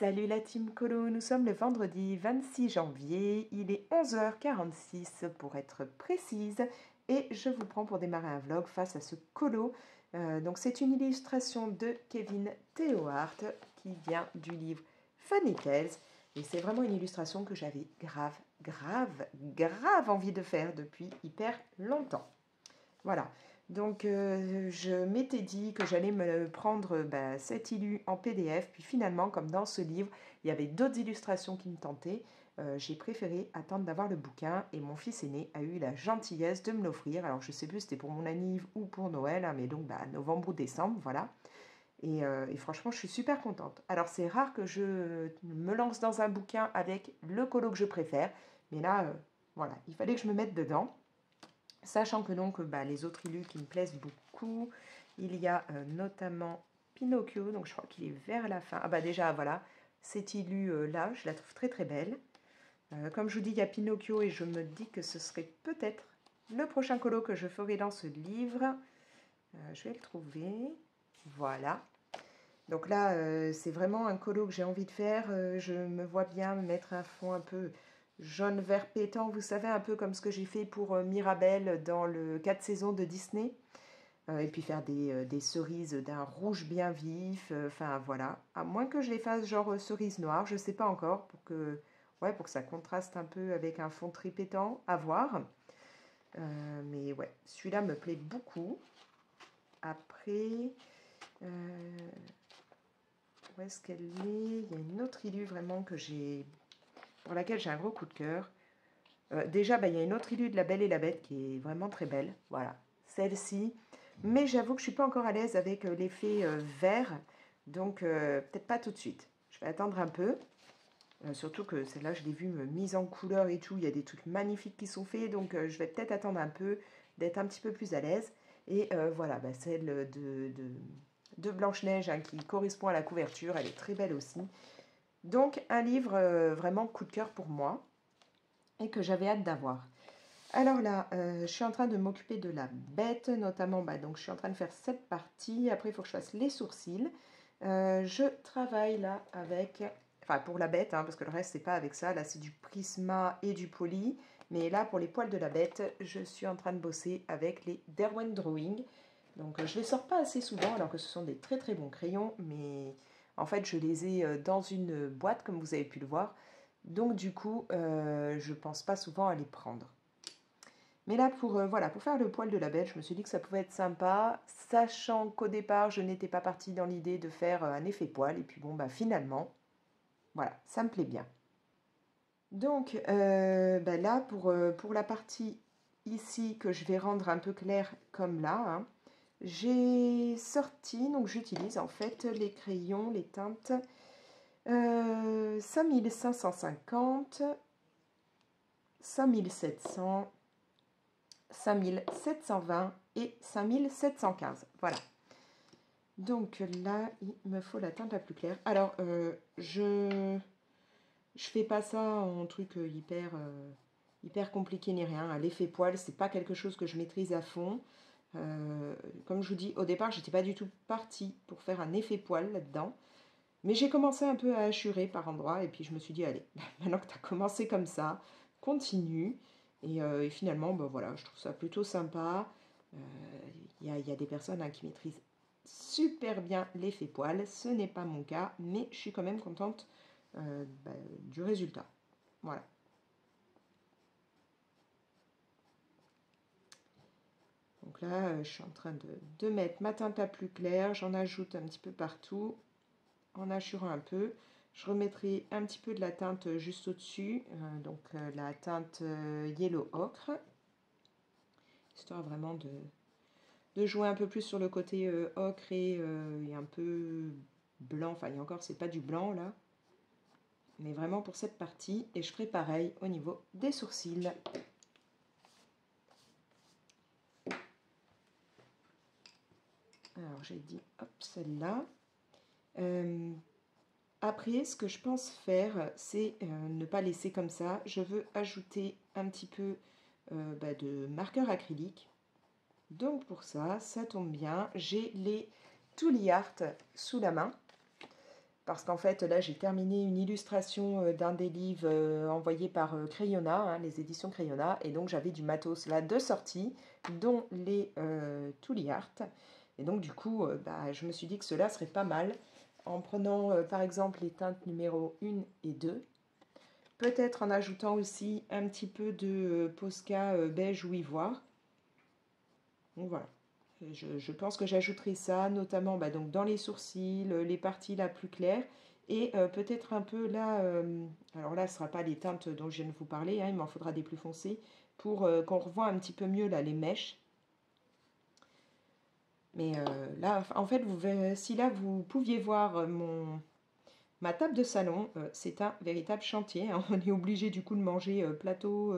Salut la team Colo, nous sommes le vendredi 26 janvier, il est 11h46 pour être précise et je vous prends pour démarrer un vlog face à ce colo. Donc c'est une illustration de Kevin Theohart qui vient du livre Funny Tales et c'est vraiment une illustration que j'avais grave envie de faire depuis hyper longtemps. Voilà, donc je m'étais dit que j'allais me prendre cet illu en PDF, puis finalement, comme dans ce livre, il y avait d'autres illustrations qui me tentaient, j'ai préféré attendre d'avoir le bouquin et mon fils aîné a eu la gentillesse de me l'offrir. Alors je ne sais plus si c'était pour mon anniv ou pour Noël, hein, mais donc novembre ou décembre, voilà. Et franchement, je suis super contente. Alors c'est rare que je me lance dans un bouquin avec le colo que je préfère, mais là, voilà, il fallait que je me mette dedans. Sachant que donc les autres illus qui me plaisent beaucoup, il y a notamment Pinocchio, donc je crois qu'il est vers la fin. Ah bah déjà voilà, cette illu là, je la trouve très belle. Comme je vous dis, il y a Pinocchio et je me dis que ce serait peut-être le prochain colo que je ferai dans ce livre. Je vais le trouver, voilà. Donc là, c'est vraiment un colo que j'ai envie de faire. Je me vois bien mettre un fond un peu jaune vert pétant, vous savez, un peu comme ce que j'ai fait pour Mirabel dans le 4 saisons de Disney. Et puis faire des cerises d'un rouge bien vif, enfin voilà. À moins que je les fasse genre cerise noire, je ne sais pas encore, pour que ça contraste un peu avec un fond très pétant, à voir. Mais ouais, celui-là me plaît beaucoup. Après, où est-ce qu'elle est? Il y a une autre illu vraiment pour laquelle j'ai un gros coup de cœur. Déjà, il y a une autre illu de La Belle et la Bête qui est vraiment très belle. Voilà, celle-ci. Mais j'avoue que je ne suis pas encore à l'aise avec l'effet vert. Donc, peut-être pas tout de suite. Je vais attendre un peu. Surtout que celle-là, je l'ai vue mise en couleur et tout. Il y a des trucs magnifiques qui sont faits. Donc, je vais peut-être attendre un peu, d'être un petit peu plus à l'aise. Et voilà, celle de Blanche-Neige hein, qui correspond à la couverture. Elle est très belle aussi. Donc, un livre vraiment coup de cœur pour moi et que j'avais hâte d'avoir. Alors là, je suis en train de m'occuper de la bête, notamment, donc je suis en train de faire cette partie. Après, il faut que je fasse les sourcils. Je travaille là avec, enfin pour la bête, hein, parce que le reste, c'est pas avec ça. Là, c'est du Prisma et du Poly. Mais là, pour les poils de la bête, je suis en train de bosser avec les Derwent Drawing. Donc, je les sors pas assez souvent, alors que ce sont des très bons crayons. Mais en fait, je les ai dans une boîte, comme vous avez pu le voir. Donc, du coup, je pense pas souvent à les prendre. Mais là, pour faire le poil de la bête, je me suis dit que ça pouvait être sympa, sachant qu'au départ, je n'étais pas partie dans l'idée de faire un effet poil. Et puis finalement, voilà, ça me plaît bien. Donc là, pour la partie ici que je vais rendre un peu claire comme là, hein, j'ai sorti, donc j'utilise en fait les crayons, les teintes 5550, 5700, 5720 et 5715. Voilà. Donc là, il me faut la teinte la plus claire. Alors, je fais pas ça en truc hyper compliqué ni rien. L'effet poil, c'est pas quelque chose que je maîtrise à fond. Comme je vous dis, au départ, j'étais pas du tout partie pour faire un effet poil là-dedans. Mais j'ai commencé un peu à hachurer par endroits et puis je me suis dit, allez, maintenant que tu as commencé comme ça, continue. Et finalement, voilà, je trouve ça plutôt sympa. Il y a des personnes qui maîtrisent super bien l'effet poil. Ce n'est pas mon cas, mais je suis quand même contente du résultat. Voilà. Donc là, je suis en train de mettre ma teinte la plus claire. J'en ajoute un petit peu partout en hachurant un peu. Je remettrai un petit peu de la teinte juste au-dessus, la teinte Yellow Ocre, histoire vraiment de jouer un peu plus sur le côté ocre et un peu blanc. Enfin, et encore, c'est pas du blanc là, mais vraiment pour cette partie. Et je ferai pareil au niveau des sourcils. Alors, j'ai dit, hop, celle-là. Après, ce que je pense faire, c'est ne pas laisser comme ça. Je veux ajouter un petit peu de marqueur acrylique. Donc pour ça, ça tombe bien. J'ai les Tooly Art sous la main. parce qu'en fait, là, j'ai terminé une illustration d'un des livres envoyés par Crayonna, hein, les éditions Crayonna, et donc j'avais du matos là de sortie, dont les Tooly Art. Et donc, du coup, bah, je me suis dit que cela serait pas mal, en prenant par exemple les teintes numéro 1 et 2, peut-être en ajoutant aussi un petit peu de Posca beige ou ivoire. Donc voilà. Je pense que j'ajouterai ça, notamment bah, donc dans les sourcils, les parties là plus claires, et peut-être un peu là, alors là ce ne sera pas les teintes dont je viens de vous parler, hein, il m'en faudra des plus foncés, pour qu'on revoie un petit peu mieux là les mèches. Mais là, en fait, si là vous pouviez voir ma table de salon, c'est un véritable chantier, hein. On est obligé du coup de manger plateau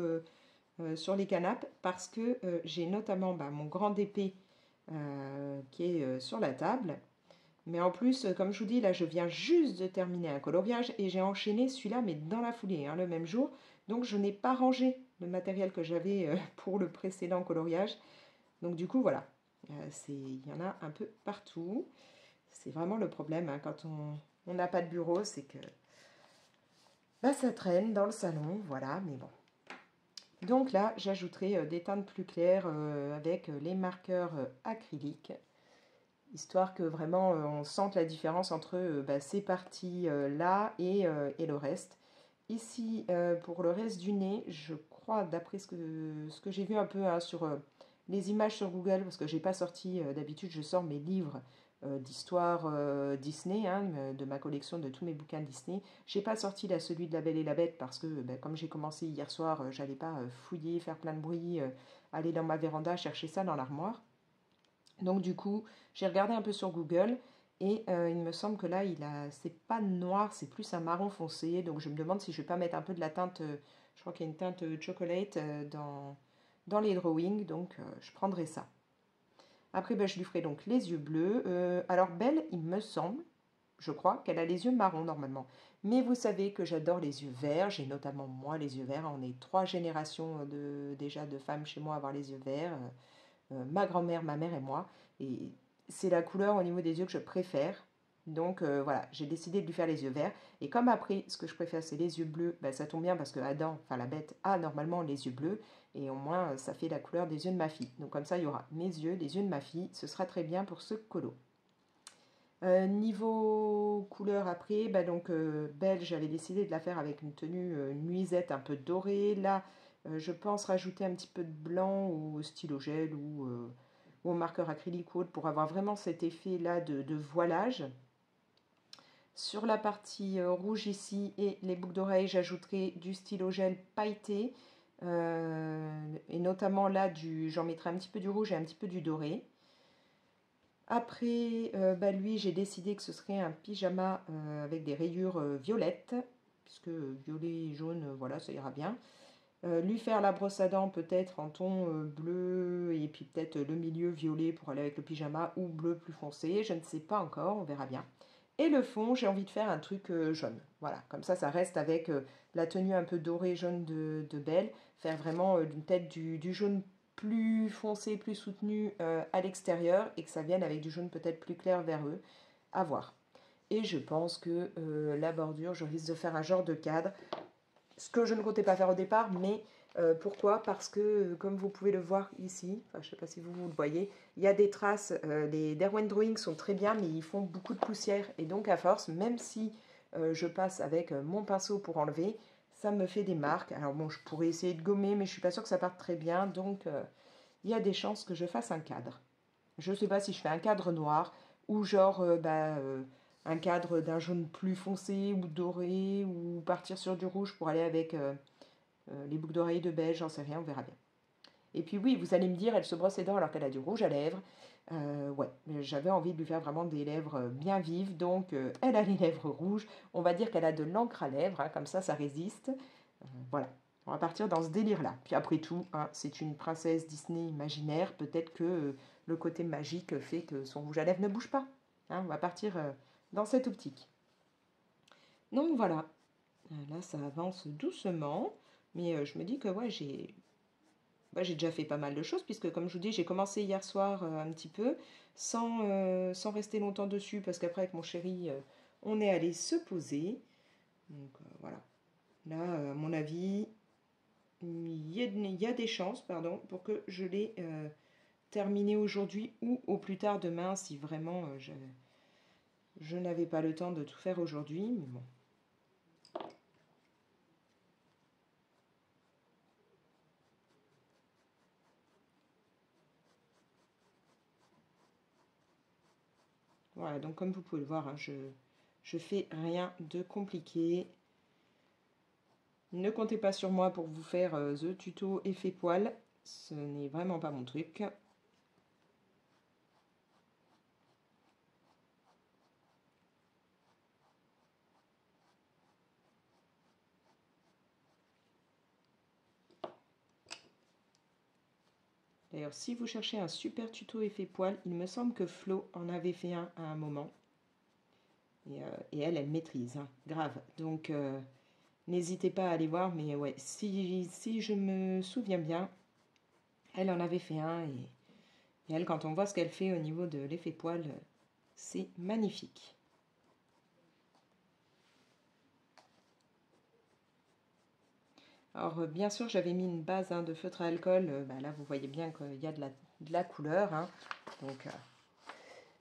sur les canapes, parce que j'ai notamment bah, mon grand épée qui est sur la table. Mais en plus, comme je vous dis, là, je viens juste de terminer un coloriage et j'ai enchaîné celui-là, mais dans la foulée, hein, le même jour. Donc, je n'ai pas rangé le matériel que j'avais pour le précédent coloriage. Donc, du coup, voilà. Il y en a un peu partout. C'est vraiment le problème, hein, quand on n'a pas de bureau, c'est que bah, ça traîne dans le salon, voilà, mais bon. Donc là, j'ajouterai des teintes plus claires avec les marqueurs acryliques, histoire que vraiment on sente la différence entre bah, ces parties-là et le reste. Ici, pour le reste du nez, je crois, d'après ce que j'ai vu un peu hein, sur les images sur Google, parce que j'ai pas sorti, d'habitude je sors mes livres d'histoire Disney, hein, de ma collection de tous mes bouquins Disney. J'ai pas sorti là celui de La Belle et la Bête parce que bah, comme j'ai commencé hier soir, j'allais pas fouiller, faire plein de bruit, aller dans ma véranda chercher ça dans l'armoire. Donc du coup, j'ai regardé un peu sur Google et il me semble que là, c'est pas noir, c'est plus un marron foncé. Donc je me demande si je vais pas mettre un peu de la teinte, je crois qu'il y a une teinte chocolate dans les drawings, donc je prendrai ça. Après, ben, je lui ferai donc les yeux bleus. Alors Belle, il me semble, je crois qu'elle a les yeux marrons normalement. Mais vous savez que j'adore les yeux verts, j'ai notamment moi les yeux verts. On est 3 générations déjà de femmes chez moi à avoir les yeux verts. Ma grand-mère, ma mère et moi. Et c'est la couleur au niveau des yeux que je préfère. Donc voilà, j'ai décidé de lui faire les yeux verts. Et comme après, ce que je préfère, c'est les yeux bleus, ben, ça tombe bien parce que Adam, enfin la bête, a normalement les yeux bleus. Et au moins, ça fait la couleur des yeux de ma fille. Donc comme ça, il y aura mes yeux, les yeux de ma fille. Ce sera très bien pour ce colo. Niveau couleur après, bah donc Belle, j'avais décidé de la faire avec une tenue nuisette un peu dorée. Là, je pense rajouter un petit peu de blanc au stylo gel ou au marqueur acrylique ou autre pour avoir vraiment cet effet-là de voilage. Sur la partie rouge ici et les boucles d'oreilles, j'ajouterai du stylo gel pailleté. Et notamment là, j'en mettrai un petit peu du rouge et un petit peu du doré. Après, bah, lui, j'ai décidé que ce serait un pyjama avec des rayures violettes, puisque violet et jaune, voilà, ça ira bien. Lui faire la brosse à dents peut-être en ton bleu et puis peut-être le milieu violet pour aller avec le pyjama ou bleu plus foncé, je ne sais pas encore, on verra bien. Et le fond, j'ai envie de faire un truc jaune. Voilà, comme ça reste avec la tenue un peu dorée jaune de Belle. Faire vraiment une tête du jaune plus foncé, plus soutenu à l'extérieur et que ça vienne avec du jaune peut-être plus clair vers eux. À voir. Et je pense que la bordure, je risque de faire un genre de cadre. Ce que je ne comptais pas faire au départ, mais pourquoi? Parce que, comme vous pouvez le voir ici, enfin, je ne sais pas si vous le voyez, il y a des traces, les Derwent Drawings sont très bien, mais ils font beaucoup de poussière, et donc à force, même si je passe avec mon pinceau pour enlever, ça me fait des marques. Alors bon, je pourrais essayer de gommer, mais je ne suis pas sûre que ça parte très bien, donc il y a des chances que je fasse un cadre. Je ne sais pas si je fais un cadre noir, ou genre, un cadre d'un jaune plus foncé ou doré, ou partir sur du rouge pour aller avec les boucles d'oreilles de beige, j'en sais rien, on verra bien. Et puis oui, vous allez me dire, elle se brosse les dents alors qu'elle a du rouge à lèvres. Ouais, j'avais envie de lui faire vraiment des lèvres bien vives, donc elle a les lèvres rouges. On va dire qu'elle a de l'encre à lèvres, hein, comme ça résiste. Voilà, on va partir dans ce délire-là. Puis après tout, hein, c'est une princesse Disney imaginaire, peut-être que le côté magique fait que son rouge à lèvres ne bouge pas. Hein, on va partir dans cette optique. Donc voilà, là ça avance doucement, mais je me dis que ouais, j'ai déjà fait pas mal de choses, puisque comme je vous dis, j'ai commencé hier soir un petit peu, sans rester longtemps dessus, parce qu'après avec mon chéri, on est allé se poser. Donc voilà. Là, à mon avis, il y a des chances, pardon, pour que je l'ai terminé aujourd'hui ou au plus tard demain, si vraiment je n'avais pas le temps de tout faire aujourd'hui, mais bon. Voilà, donc comme vous pouvez le voir, hein, je fais rien de compliqué. Ne comptez pas sur moi pour vous faire the tuto effet poil. Ce n'est vraiment pas mon truc. D'ailleurs, si vous cherchez un super tuto effet poil, il me semble que Flo en avait fait un à un moment. Et elle maîtrise, hein, grave. Donc, n'hésitez pas à aller voir. Mais ouais, si je me souviens bien, elle en avait fait un. Et elle, quand on voit ce qu'elle fait au niveau de l'effet poil, c'est magnifique. Alors, bien sûr, j'avais mis une base de feutre à alcool. Là, vous voyez bien qu'il y a de la couleur. Hein. Donc,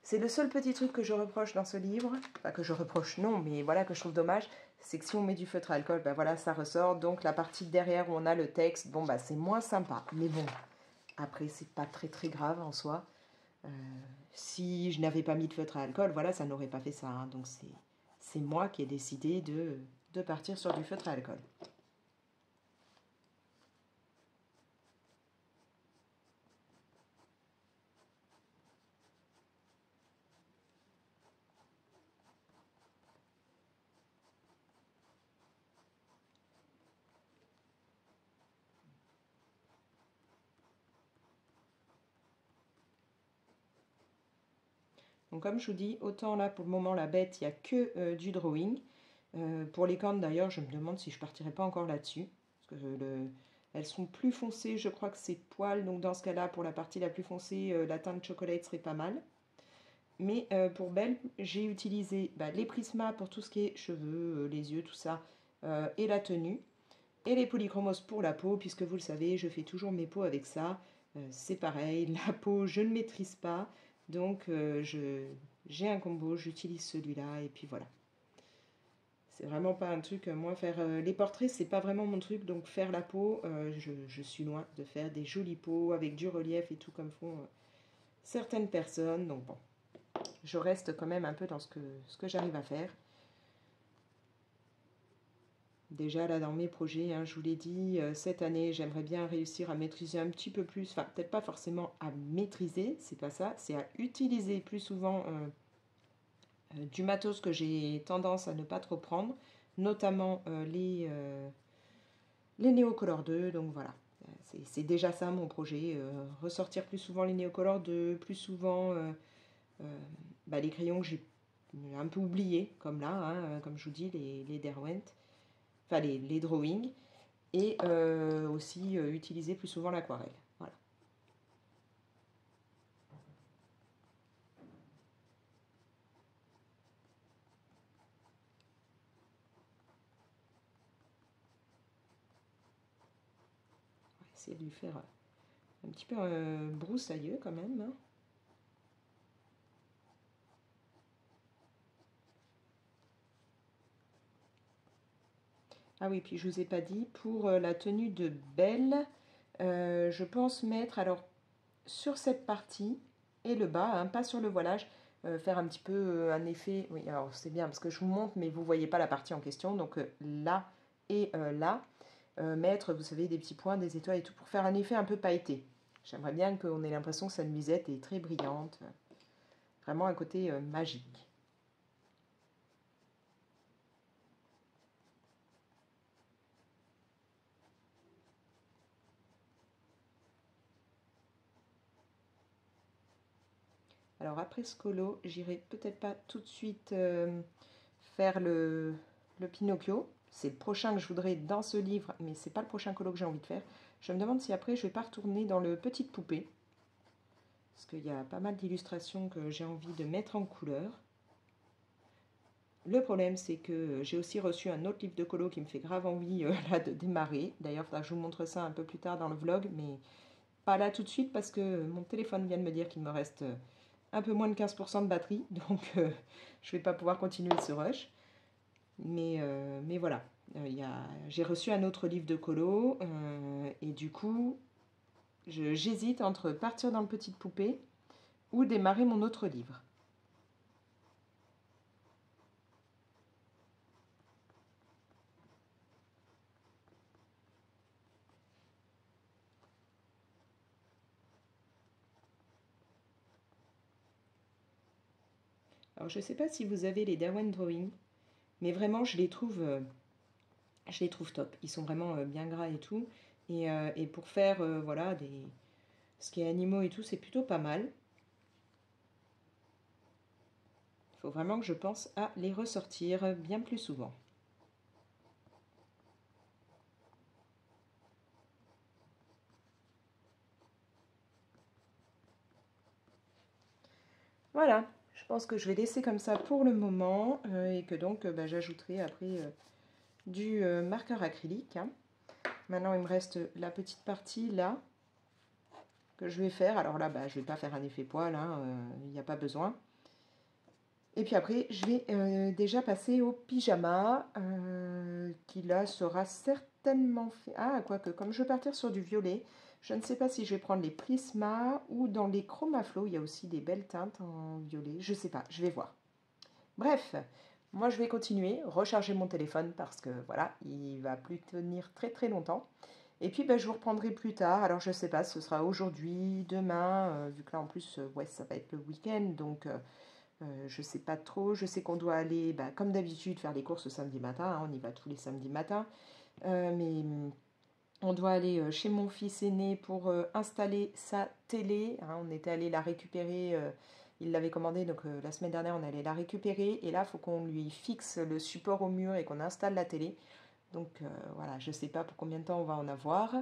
c'est le seul petit truc que je reproche dans ce livre. Enfin, que je reproche, non, mais voilà, que je trouve dommage. C'est que si on met du feutre à alcool, voilà, ça ressort. Donc, la partie derrière où on a le texte, bon, c'est moins sympa. Mais bon, après, c'est pas très, très grave en soi. Si je n'avais pas mis de feutre à alcool, voilà, ça n'aurait pas fait ça. Hein. Donc, c'est moi qui ai décidé de partir sur du feutre à alcool. Donc comme je vous dis, autant là pour le moment la bête, il n'y a que du drawing. Pour les cornes d'ailleurs, je me demande si je partirai pas encore là-dessus. Parce que elles sont plus foncées, je crois que c'est poil. Donc dans ce cas-là, pour la partie la plus foncée, la teinte chocolat serait pas mal. Mais pour Belle, j'ai utilisé les prismas pour tout ce qui est cheveux, les yeux, tout ça, et la tenue. Et les polychromos pour la peau, puisque vous le savez, je fais toujours mes peaux avec ça. C'est pareil, la peau, je ne maîtrise pas. Donc, j'ai un combo, j'utilise celui-là, et puis voilà. C'est vraiment pas un truc, moi, faire les portraits, c'est pas vraiment mon truc. Donc, faire la peau, je suis loin de faire des jolies peaux avec du relief et tout, comme font certaines personnes. Donc, bon, je reste quand même un peu dans ce que j'arrive à faire. Déjà là dans mes projets, hein, je vous l'ai dit, cette année j'aimerais bien réussir à maîtriser un petit peu plus, enfin peut-être pas forcément à maîtriser, c'est pas ça, c'est à utiliser plus souvent du matos que j'ai tendance à ne pas trop prendre, notamment les Neocolor 2, donc voilà. C'est déjà ça mon projet, ressortir plus souvent les Neocolor 2, plus souvent les crayons que j'ai un peu oubliés, comme là, hein, comme je vous dis, les Derwent, enfin les drawings, et aussi utiliser plus souvent l'aquarelle. Voilà. On va essayer de lui faire un petit peu broussailleux quand même. Hein. Ah oui, puis je ne vous ai pas dit, pour la tenue de Belle, je pense mettre, alors, sur cette partie et le bas, hein, pas sur le voilage, faire un petit peu un effet, oui, alors c'est bien parce que je vous montre, mais vous ne voyez pas la partie en question, donc là et là, mettre, vous savez, des petits points, des étoiles et tout, pour faire un effet un peu pailleté. J'aimerais bien qu'on ait l'impression que sa nuisette est très brillante, vraiment un côté magique. Alors après ce colo, j'irai peut-être pas tout de suite faire le Pinocchio. C'est le prochain que je voudrais dans ce livre, mais c'est pas le prochain colo que j'ai envie de faire. Je me demande si après je vais pas retourner dans le Petite Poupée. Parce qu'il y a pas mal d'illustrations que j'ai envie de mettre en couleur. Le problème, c'est que j'ai aussi reçu un autre livre de colo qui me fait grave envie là de démarrer. D'ailleurs, il faudra que je vous montre ça un peu plus tard dans le vlog, mais pas là tout de suite parce que mon téléphone vient de me dire qu'il me reste un peu moins de 15% de batterie, donc je ne vais pas pouvoir continuer ce rush. Mais voilà, j'ai reçu un autre livre de colo et du coup, j'hésite entre partir dans le Petite Poupée ou démarrer mon autre livre. Alors, je ne sais pas si vous avez les Derwent Drawing, mais vraiment, je les trouve top. Ils sont vraiment bien gras et tout. Et pour faire voilà, ce qui est animaux et tout, c'est plutôt pas mal. Il faut vraiment que je pense à les ressortir bien plus souvent. Voilà, je pense que je vais laisser comme ça pour le moment et que donc bah, j'ajouterai après du marqueur acrylique, hein. Maintenant, il me reste la petite partie là que je vais faire. Alors là, bah, je ne vais pas faire un effet poil, hein, il n'y a pas besoin. Et puis après, je vais déjà passer au pyjama, qui là sera certainement fait. Ah, quoique, comme je vais partir sur du violet, je ne sais pas si je vais prendre les Prisma ou dans les Chromaflow, il y a aussi des belles teintes en violet. Je ne sais pas, je vais voir. Bref, moi je vais continuer, recharger mon téléphone parce que voilà, il va plus tenir très très longtemps. Et puis ben, je vous reprendrai plus tard. Alors je sais pas, ce sera aujourd'hui, demain, vu que là en plus, ouais, ça va être le week-end, donc je sais pas trop. Je sais qu'on doit aller, bah, comme d'habitude, faire les courses le samedi matin, hein, on y va tous les samedis matins. Mais on doit aller chez mon fils aîné pour installer sa télé, hein. On était allé la récupérer, il l'avait commandé, donc la semaine dernière on allait la récupérer. Et là, il faut qu'on lui fixe le support au mur et qu'on installe la télé. Donc voilà, je ne sais pas pour combien de temps on va en avoir.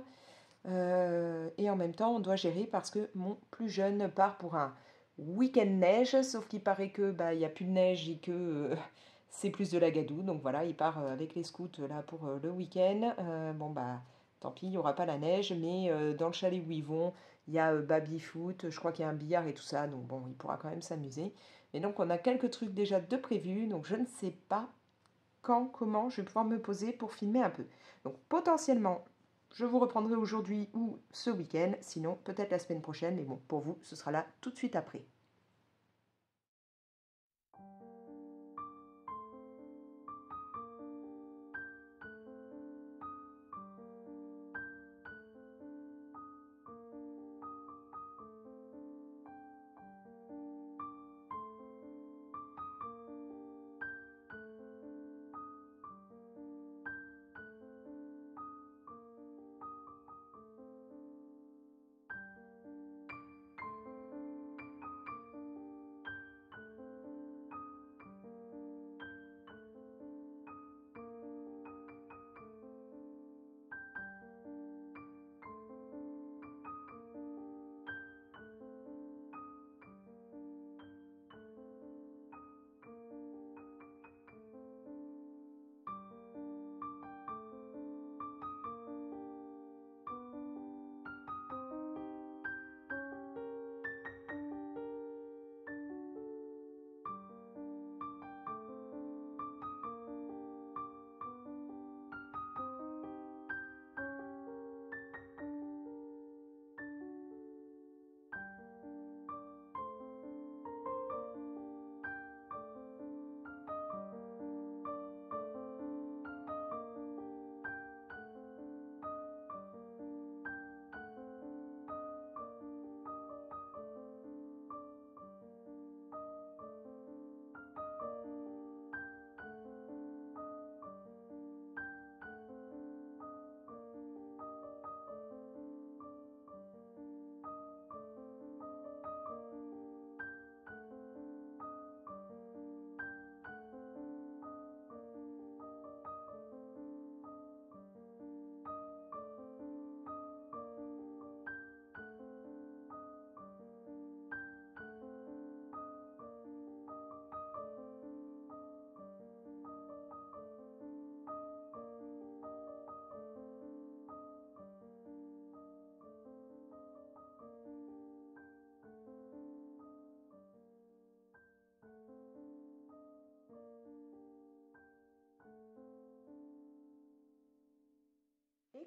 Et en même temps, on doit gérer parce que mon plus jeune part pour un week-end neige, sauf qu'il paraît que bah, il n'y a plus de neige et que c'est plus de la gadoue. Donc voilà, il part avec les scouts là pour le week-end. Bon bah tant pis, il n'y aura pas la neige, mais dans le chalet où ils vont, il y a baby-foot, je crois qu'il y a un billard et tout ça, donc bon, il pourra quand même s'amuser. Et donc on a quelques trucs déjà de prévus, donc je ne sais pas quand, comment je vais pouvoir me poser pour filmer un peu. Donc potentiellement, je vous reprendrai aujourd'hui ou ce week-end, sinon peut-être la semaine prochaine, mais bon, pour vous, ce sera là tout de suite après.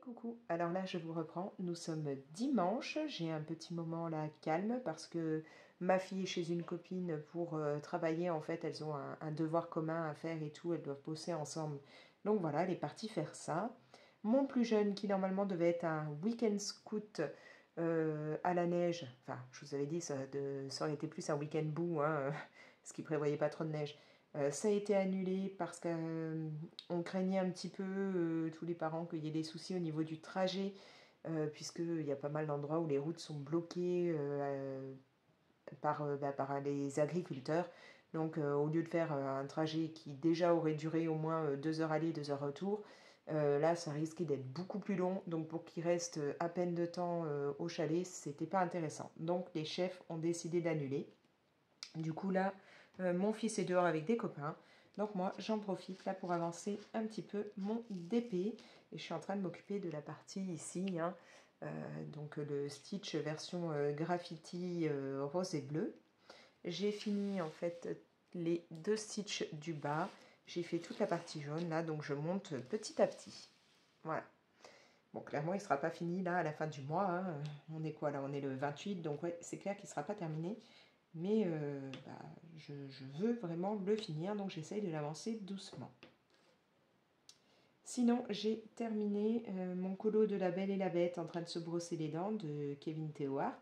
coucou. Alors là, je vous reprends. Nous sommes dimanche. J'ai un petit moment là calme parce que ma fille est chez une copine pour travailler. En fait, elles ont un devoir commun à faire et tout. Elles doivent bosser ensemble. Donc voilà, elle est partie faire ça. Mon plus jeune, qui normalement devait être un week-end scout à la neige. Enfin, je vous avais dit, ça aurait été plus un week-end boue, hein, ce qui prévoyait pas trop de neige. Ça a été annulé parce qu'on craignait un petit peu, tous les parents, qu'il y ait des soucis au niveau du trajet, puisqu'il y a pas mal d'endroits où les routes sont bloquées par les agriculteurs. Donc, au lieu de faire un trajet qui déjà aurait duré au moins 2 heures aller, 2 heures retour, là, ça risquait d'être beaucoup plus long. Donc, pour qu'il reste à peine de temps au chalet, c'était pas intéressant. Donc, les chefs ont décidé d'annuler. Du coup, là, mon fils est dehors avec des copains. Donc moi, j'en profite là pour avancer un petit peu mon DP. Et je suis en train de m'occuper de la partie ici, hein, donc le stitch version graffiti rose et bleu. J'ai fini en fait les 2 stitches du bas. J'ai fait toute la partie jaune là, donc je monte petit à petit. Voilà. Bon, clairement, il ne sera pas fini là à la fin du mois, hein. On est quoi là? On est le 28, donc ouais, c'est clair qu'il ne sera pas terminé. Mais je veux vraiment le finir, donc j'essaye de l'avancer doucement. Sinon, j'ai terminé mon colo de La Belle et la Bête en train de se brosser les dents de Kevin Théohart.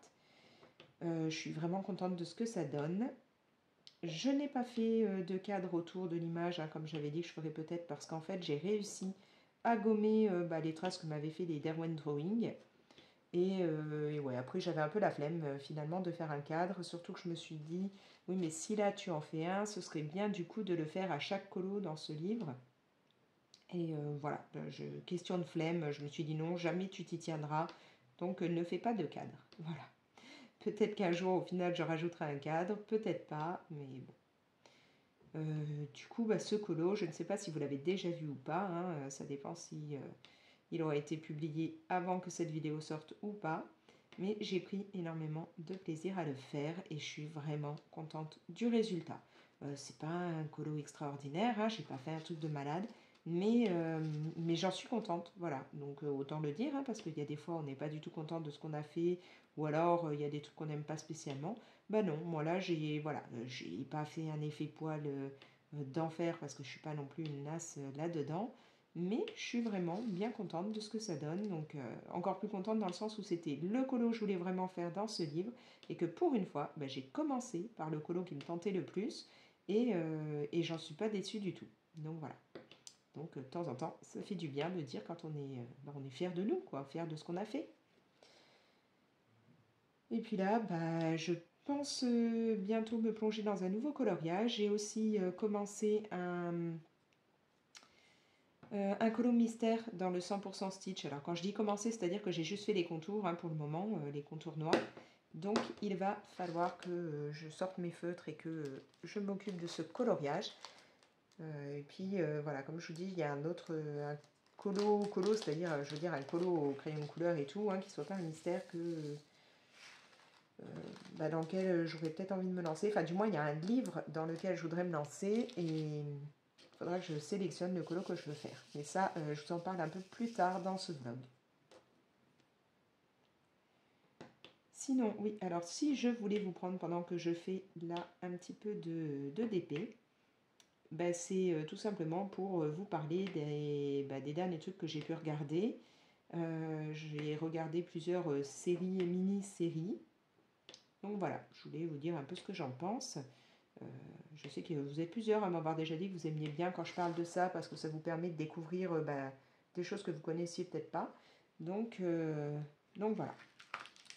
Je suis vraiment contente de ce que ça donne. Je n'ai pas fait de cadre autour de l'image, hein, comme j'avais dit que je ferais peut-être, parce qu'en fait, j'ai réussi à gommer les traces que m'avaient fait les Derwent Drawing. Et ouais, après j'avais un peu la flemme finalement de faire un cadre, surtout que je me suis dit, oui mais si là tu en fais un, ce serait bien du coup de le faire à chaque colo dans ce livre. Et voilà, question de flemme, je me suis dit non, jamais tu t'y tiendras, donc ne fais pas de cadre. Voilà. Peut-être qu'un jour au final je rajouterai un cadre, peut-être pas, mais bon. Du coup, ce colo, je ne sais pas si vous l'avez déjà vu ou pas, hein, ça dépend si il aura été publié avant que cette vidéo sorte ou pas. Mais j'ai pris énormément de plaisir à le faire et je suis vraiment contente du résultat. C'est pas un colo extraordinaire, hein, j'ai pas fait un truc de malade, mais j'en suis contente, voilà. Donc autant le dire, hein, parce qu'il y a des fois on n'est pas du tout content de ce qu'on a fait, ou alors il y a des trucs qu'on n'aime pas spécialement. Bah non, moi là j'ai pas fait un effet poil d'enfer parce que je suis pas non plus une nasse là-dedans. Mais je suis vraiment bien contente de ce que ça donne, donc encore plus contente dans le sens où c'était le colo que je voulais vraiment faire dans ce livre, et que pour une fois, j'ai commencé par le colo qui me tentait le plus, et j'en suis pas déçue du tout. Donc voilà. Donc de temps en temps, ça fait du bien de dire quand on est fier de nous, quoi, fier de ce qu'on a fait. Et puis là, je pense bientôt me plonger dans un nouveau coloriage. J'ai aussi commencé un colo mystère dans le 100% Stitch. Alors quand je dis commencer, c'est-à-dire que j'ai juste fait les contours, hein, pour le moment, les contours noirs. Donc il va falloir que je sorte mes feutres et que je m'occupe de ce coloriage. Et puis voilà, comme je vous dis, il y a un autre un colo, c'est-à-dire, je veux dire, un colo au crayon de couleur et tout, hein, qui ne soit pas un mystère dans lequel j'aurais peut-être envie de me lancer. Enfin, du moins, il y a un livre dans lequel je voudrais me lancer et il faudra que je sélectionne le colo que je veux faire. Mais ça, je vous en parle un peu plus tard dans ce vlog. Sinon, oui, alors si je voulais vous prendre pendant que je fais là un petit peu de DP, c'est tout simplement pour vous parler des derniers trucs que j'ai pu regarder. J'ai regardé plusieurs séries et mini-séries. Donc voilà, je voulais vous dire un peu ce que j'en pense. Je sais que vous êtes plusieurs à m'avoir déjà dit que vous aimiez bien quand je parle de ça parce que ça vous permet de découvrir des choses que vous connaissiez peut-être pas. Donc voilà,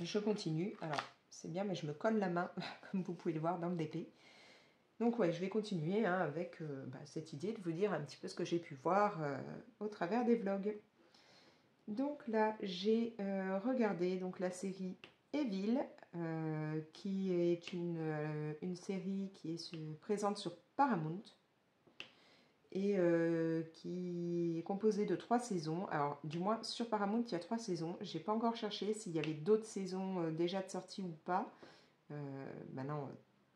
je continue. Alors c'est bien, mais je me colle la main comme vous pouvez le voir dans le DP. Donc ouais, je vais continuer, hein, avec cette idée de vous dire un petit peu ce que j'ai pu voir au travers des vlogs. Donc là, j'ai regardé donc, la série Evil, qui est une série qui se présente sur Paramount et qui est composée de 3 saisons. Alors, du moins, sur Paramount, il y a 3 saisons. J'ai pas encore cherché s'il y avait d'autres saisons déjà de sortie ou pas. Maintenant,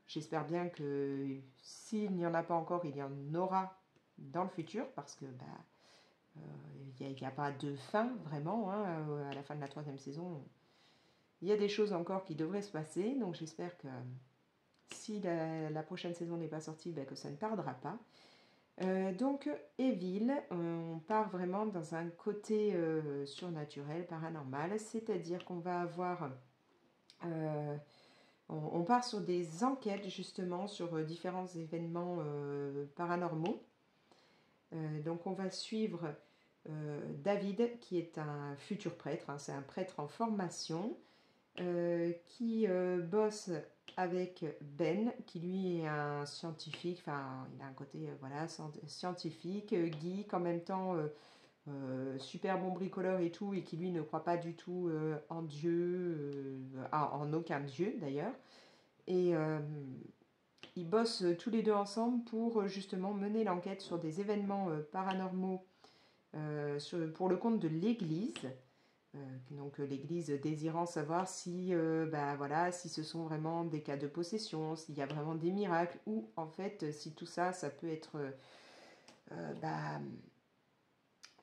j'espère bien que s'il n'y en a pas encore, il y en aura dans le futur, parce que Il n'y a pas de fin, vraiment, hein, à la fin de la 3e saison. Il y a des choses encore qui devraient se passer, donc j'espère que si la prochaine saison n'est pas sortie, ben, que ça ne tardera pas. Donc, Evil, on part vraiment dans un côté surnaturel, paranormal, c'est-à-dire qu'on va avoir... on part sur des enquêtes justement sur différents événements paranormaux. Donc on va suivre David, qui est un futur prêtre, hein, c'est un prêtre en formation, qui bosse avec Ben, qui lui est un scientifique, enfin il a un côté voilà, scientifique, geek, en même temps super bon bricoleur et tout, et qui lui ne croit pas du tout en Dieu, en aucun Dieu d'ailleurs. Et ils bossent tous les deux ensemble pour justement mener l'enquête sur des événements paranormaux pour le compte de l'Église. Donc l'Église désirant savoir si, voilà, si ce sont vraiment des cas de possession, s'il y a vraiment des miracles, ou en fait si tout ça, ça peut être...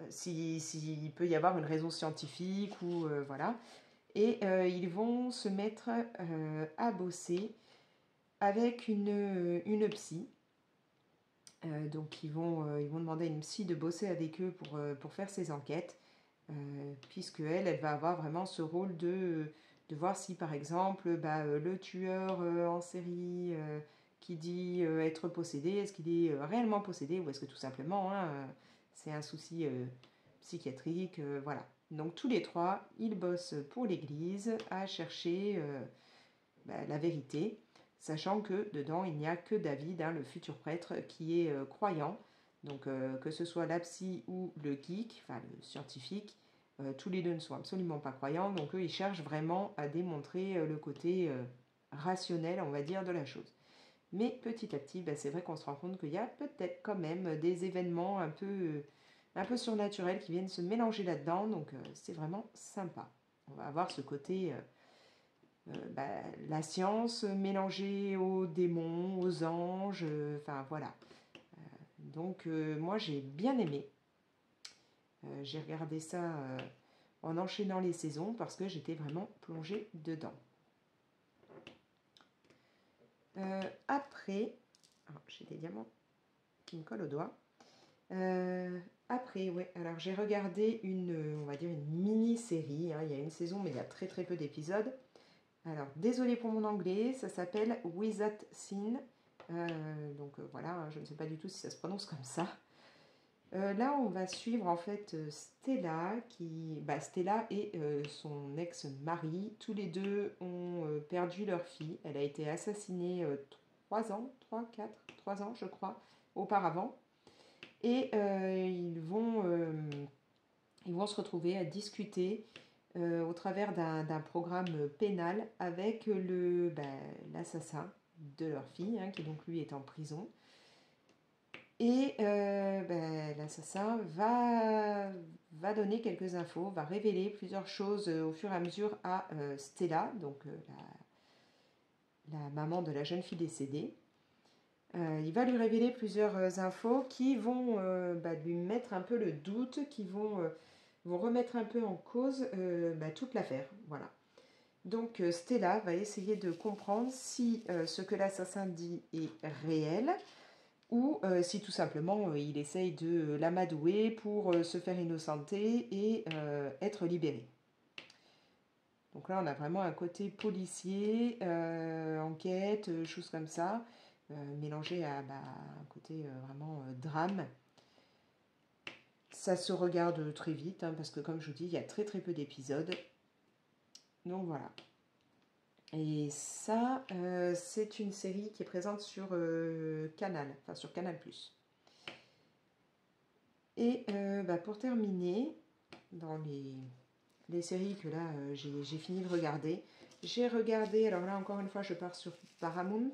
s'il peut y avoir une raison scientifique, ou voilà. Et ils vont se mettre à bosser avec une psy. Donc ils vont demander à une psy de bosser avec eux pour faire ces enquêtes, puisque elle va avoir vraiment ce rôle de voir si par exemple le tueur en série qui dit être possédé, est-ce qu'il est réellement possédé, ou est-ce que tout simplement hein, c'est un souci psychiatrique, voilà. Donc tous les trois, ils bossent pour l'Église à chercher la vérité, sachant que dedans, il n'y a que David, hein, le futur prêtre, qui est croyant. Donc que ce soit la psy ou le geek, enfin le scientifique, tous les deux ne sont absolument pas croyants. Donc eux, ils cherchent vraiment à démontrer le côté rationnel, on va dire, de la chose. Mais petit à petit, c'est vrai qu'on se rend compte qu'il y a peut-être quand même des événements un peu surnaturels qui viennent se mélanger là-dedans. Donc c'est vraiment sympa. On va avoir ce côté... la science mélangée aux démons, aux anges, enfin voilà. Donc moi j'ai bien aimé. J'ai regardé ça en enchaînant les saisons parce que j'étais vraiment plongée dedans. Après, j'ai des diamants qui me collent au doigt. Après, ouais, alors j'ai regardé on va dire une mini-série. Hein. Il y a une saison, mais il y a très très peu d'épisodes. Alors, désolé pour mon anglais, ça s'appelle Without Sin. Donc voilà, hein, je ne sais pas du tout si ça se prononce comme ça. Là, on va suivre en fait Stella, Stella et son ex-mari. Tous les deux ont perdu leur fille. Elle a été assassinée 3 ans, je crois, auparavant. Et ils vont se retrouver à discuter au travers d'un programme pénal avec l'assassin de leur fille, hein, qui donc lui est en prison. Et l'assassin va donner quelques infos, va révéler plusieurs choses au fur et à mesure à Stella, donc la maman de la jeune fille décédée. Il va lui révéler plusieurs infos qui vont lui mettre un peu le doute, qui vont remettre un peu en cause toute l'affaire. Voilà. Donc Stella va essayer de comprendre si ce que l'assassin dit est réel, ou si tout simplement il essaye de l'amadouer pour se faire innocenter et être libéré. Donc là, on a vraiment un côté policier, enquête, choses comme ça, mélangé à un côté vraiment drame. Ça se regarde très vite, hein, parce que comme je vous dis, il y a très très peu d'épisodes. Donc voilà. Et ça, c'est une série qui est présente sur Canal, enfin sur Canal+. Et pour terminer, dans les séries que là j'ai fini de regarder, j'ai regardé, alors là encore une fois je pars sur Paramount,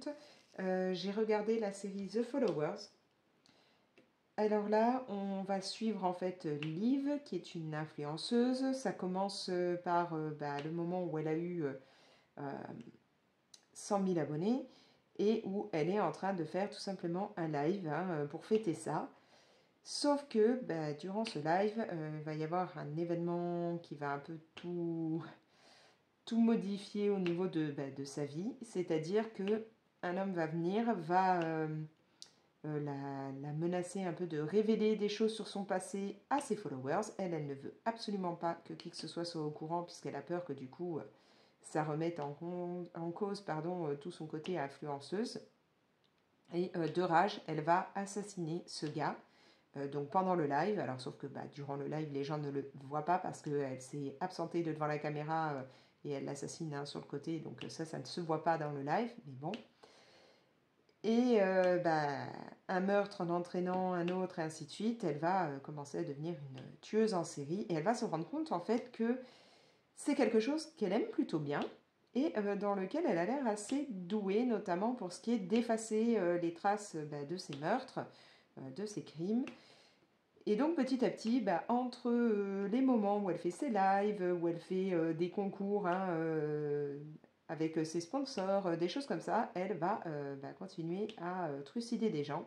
j'ai regardé la série The Followers. Alors là, on va suivre en fait Liv, qui est une influenceuse. Ça commence par le moment où elle a eu 100 000 abonnés et où elle est en train de faire tout simplement un live pour fêter ça. Sauf que bah, durant ce live, il va y avoir un événement qui va un peu tout modifier au niveau de sa vie. C'est-à-dire que un homme va venir, va la menacer un peu de révéler des choses sur son passé à ses followers. Elle ne veut absolument pas que qui que ce soit au courant, puisqu'elle a peur que du coup, ça remette en cause tout son côté influenceuse. Et de rage, elle va assassiner ce gars. Donc pendant le live, alors sauf que bah, durant le live, les gens ne le voient pas parce qu'elle s'est absentée de devant la caméra et elle l'assassine sur le côté. Donc ça ne se voit pas dans le live, mais bon. Et bah, un meurtre en entraînant un autre et ainsi de suite, elle va commencer à devenir une tueuse en série et elle va se rendre compte en fait que c'est quelque chose qu'elle aime plutôt bien et dans lequel elle a l'air assez douée, notamment pour ce qui est d'effacer les traces de ses meurtres, de ses crimes. Et donc petit à petit, bah, entre les moments où elle fait ses lives, où elle fait des concours avec ses sponsors, des choses comme ça, elle va continuer à trucider des gens.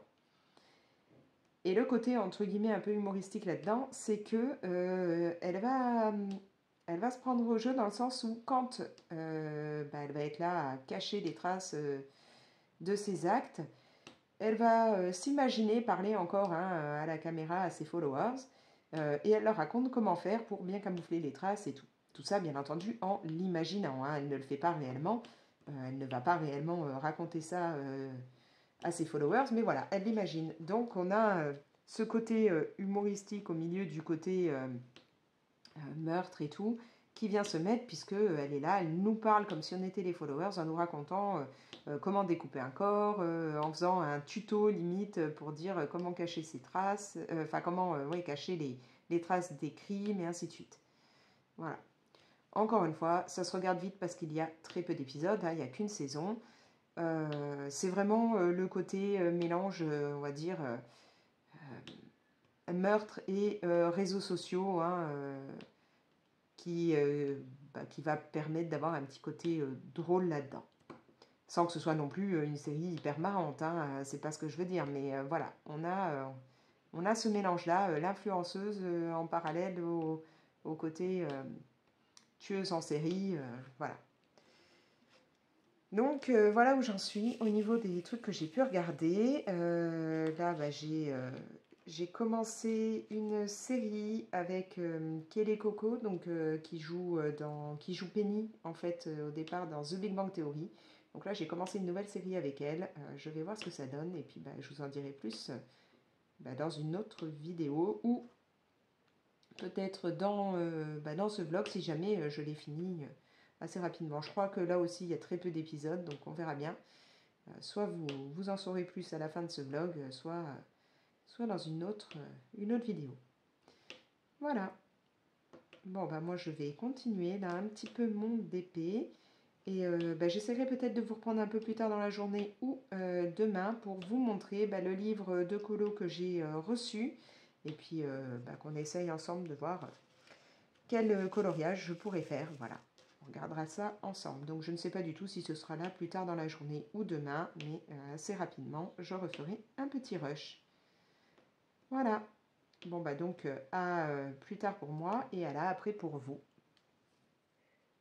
Et le côté entre guillemets un peu humoristique là-dedans, c'est que elle va se prendre au jeu dans le sens où quand elle va être là à cacher les traces de ses actes, elle va s'imaginer parler encore à la caméra à ses followers et elle leur raconte comment faire pour bien camoufler les traces et tout. Tout ça, bien entendu, en l'imaginant. Elle ne le fait pas réellement. Elle ne va pas réellement raconter ça à ses followers, mais voilà, elle l'imagine. Donc on a ce côté humoristique au milieu du côté meurtre et tout, qui vient se mettre puisque elle est là, elle nous parle comme si on était les followers en nous racontant comment découper un corps, en faisant un tuto limite pour dire comment cacher ses traces, enfin comment cacher les traces des crimes et ainsi de suite. Voilà. Encore une fois, ça se regarde vite parce qu'il y a très peu d'épisodes, il n'y a qu'une saison. C'est vraiment le côté mélange, on va dire, meurtre et réseaux sociaux, qui va permettre d'avoir un petit côté drôle là-dedans. Sans que ce soit non plus une série hyper marrante, c'est pas ce que je veux dire, mais voilà, on a ce mélange-là, l'influenceuse en parallèle au côté tueuse en série, voilà. Donc voilà où j'en suis au niveau des trucs que j'ai pu regarder. Là, j'ai commencé une série avec Kelly Coco, donc qui joue Penny en fait au départ dans The Big Bang Theory. Donc là, j'ai commencé une nouvelle série avec elle. Je vais voir ce que ça donne et puis je vous en dirai plus dans une autre vidéo ou peut-être dans ce vlog si jamais je l'ai fini assez rapidement. Je crois que là aussi, il y a très peu d'épisodes, donc on verra bien. Soit vous en saurez plus à la fin de ce vlog, soit dans une autre vidéo. Voilà. Bon, moi, je vais continuer là un petit peu mon DP. Et j'essaierai peut-être de vous reprendre un peu plus tard dans la journée ou demain pour vous montrer le livre de colo que j'ai reçu. Et puis qu'on essaye ensemble de voir quel coloriage je pourrais faire. Voilà. On regardera ça ensemble. Donc je ne sais pas du tout si ce sera là plus tard dans la journée ou demain, mais assez rapidement, je referai un petit rush. Voilà. Bon donc à plus tard pour moi et à là après pour vous.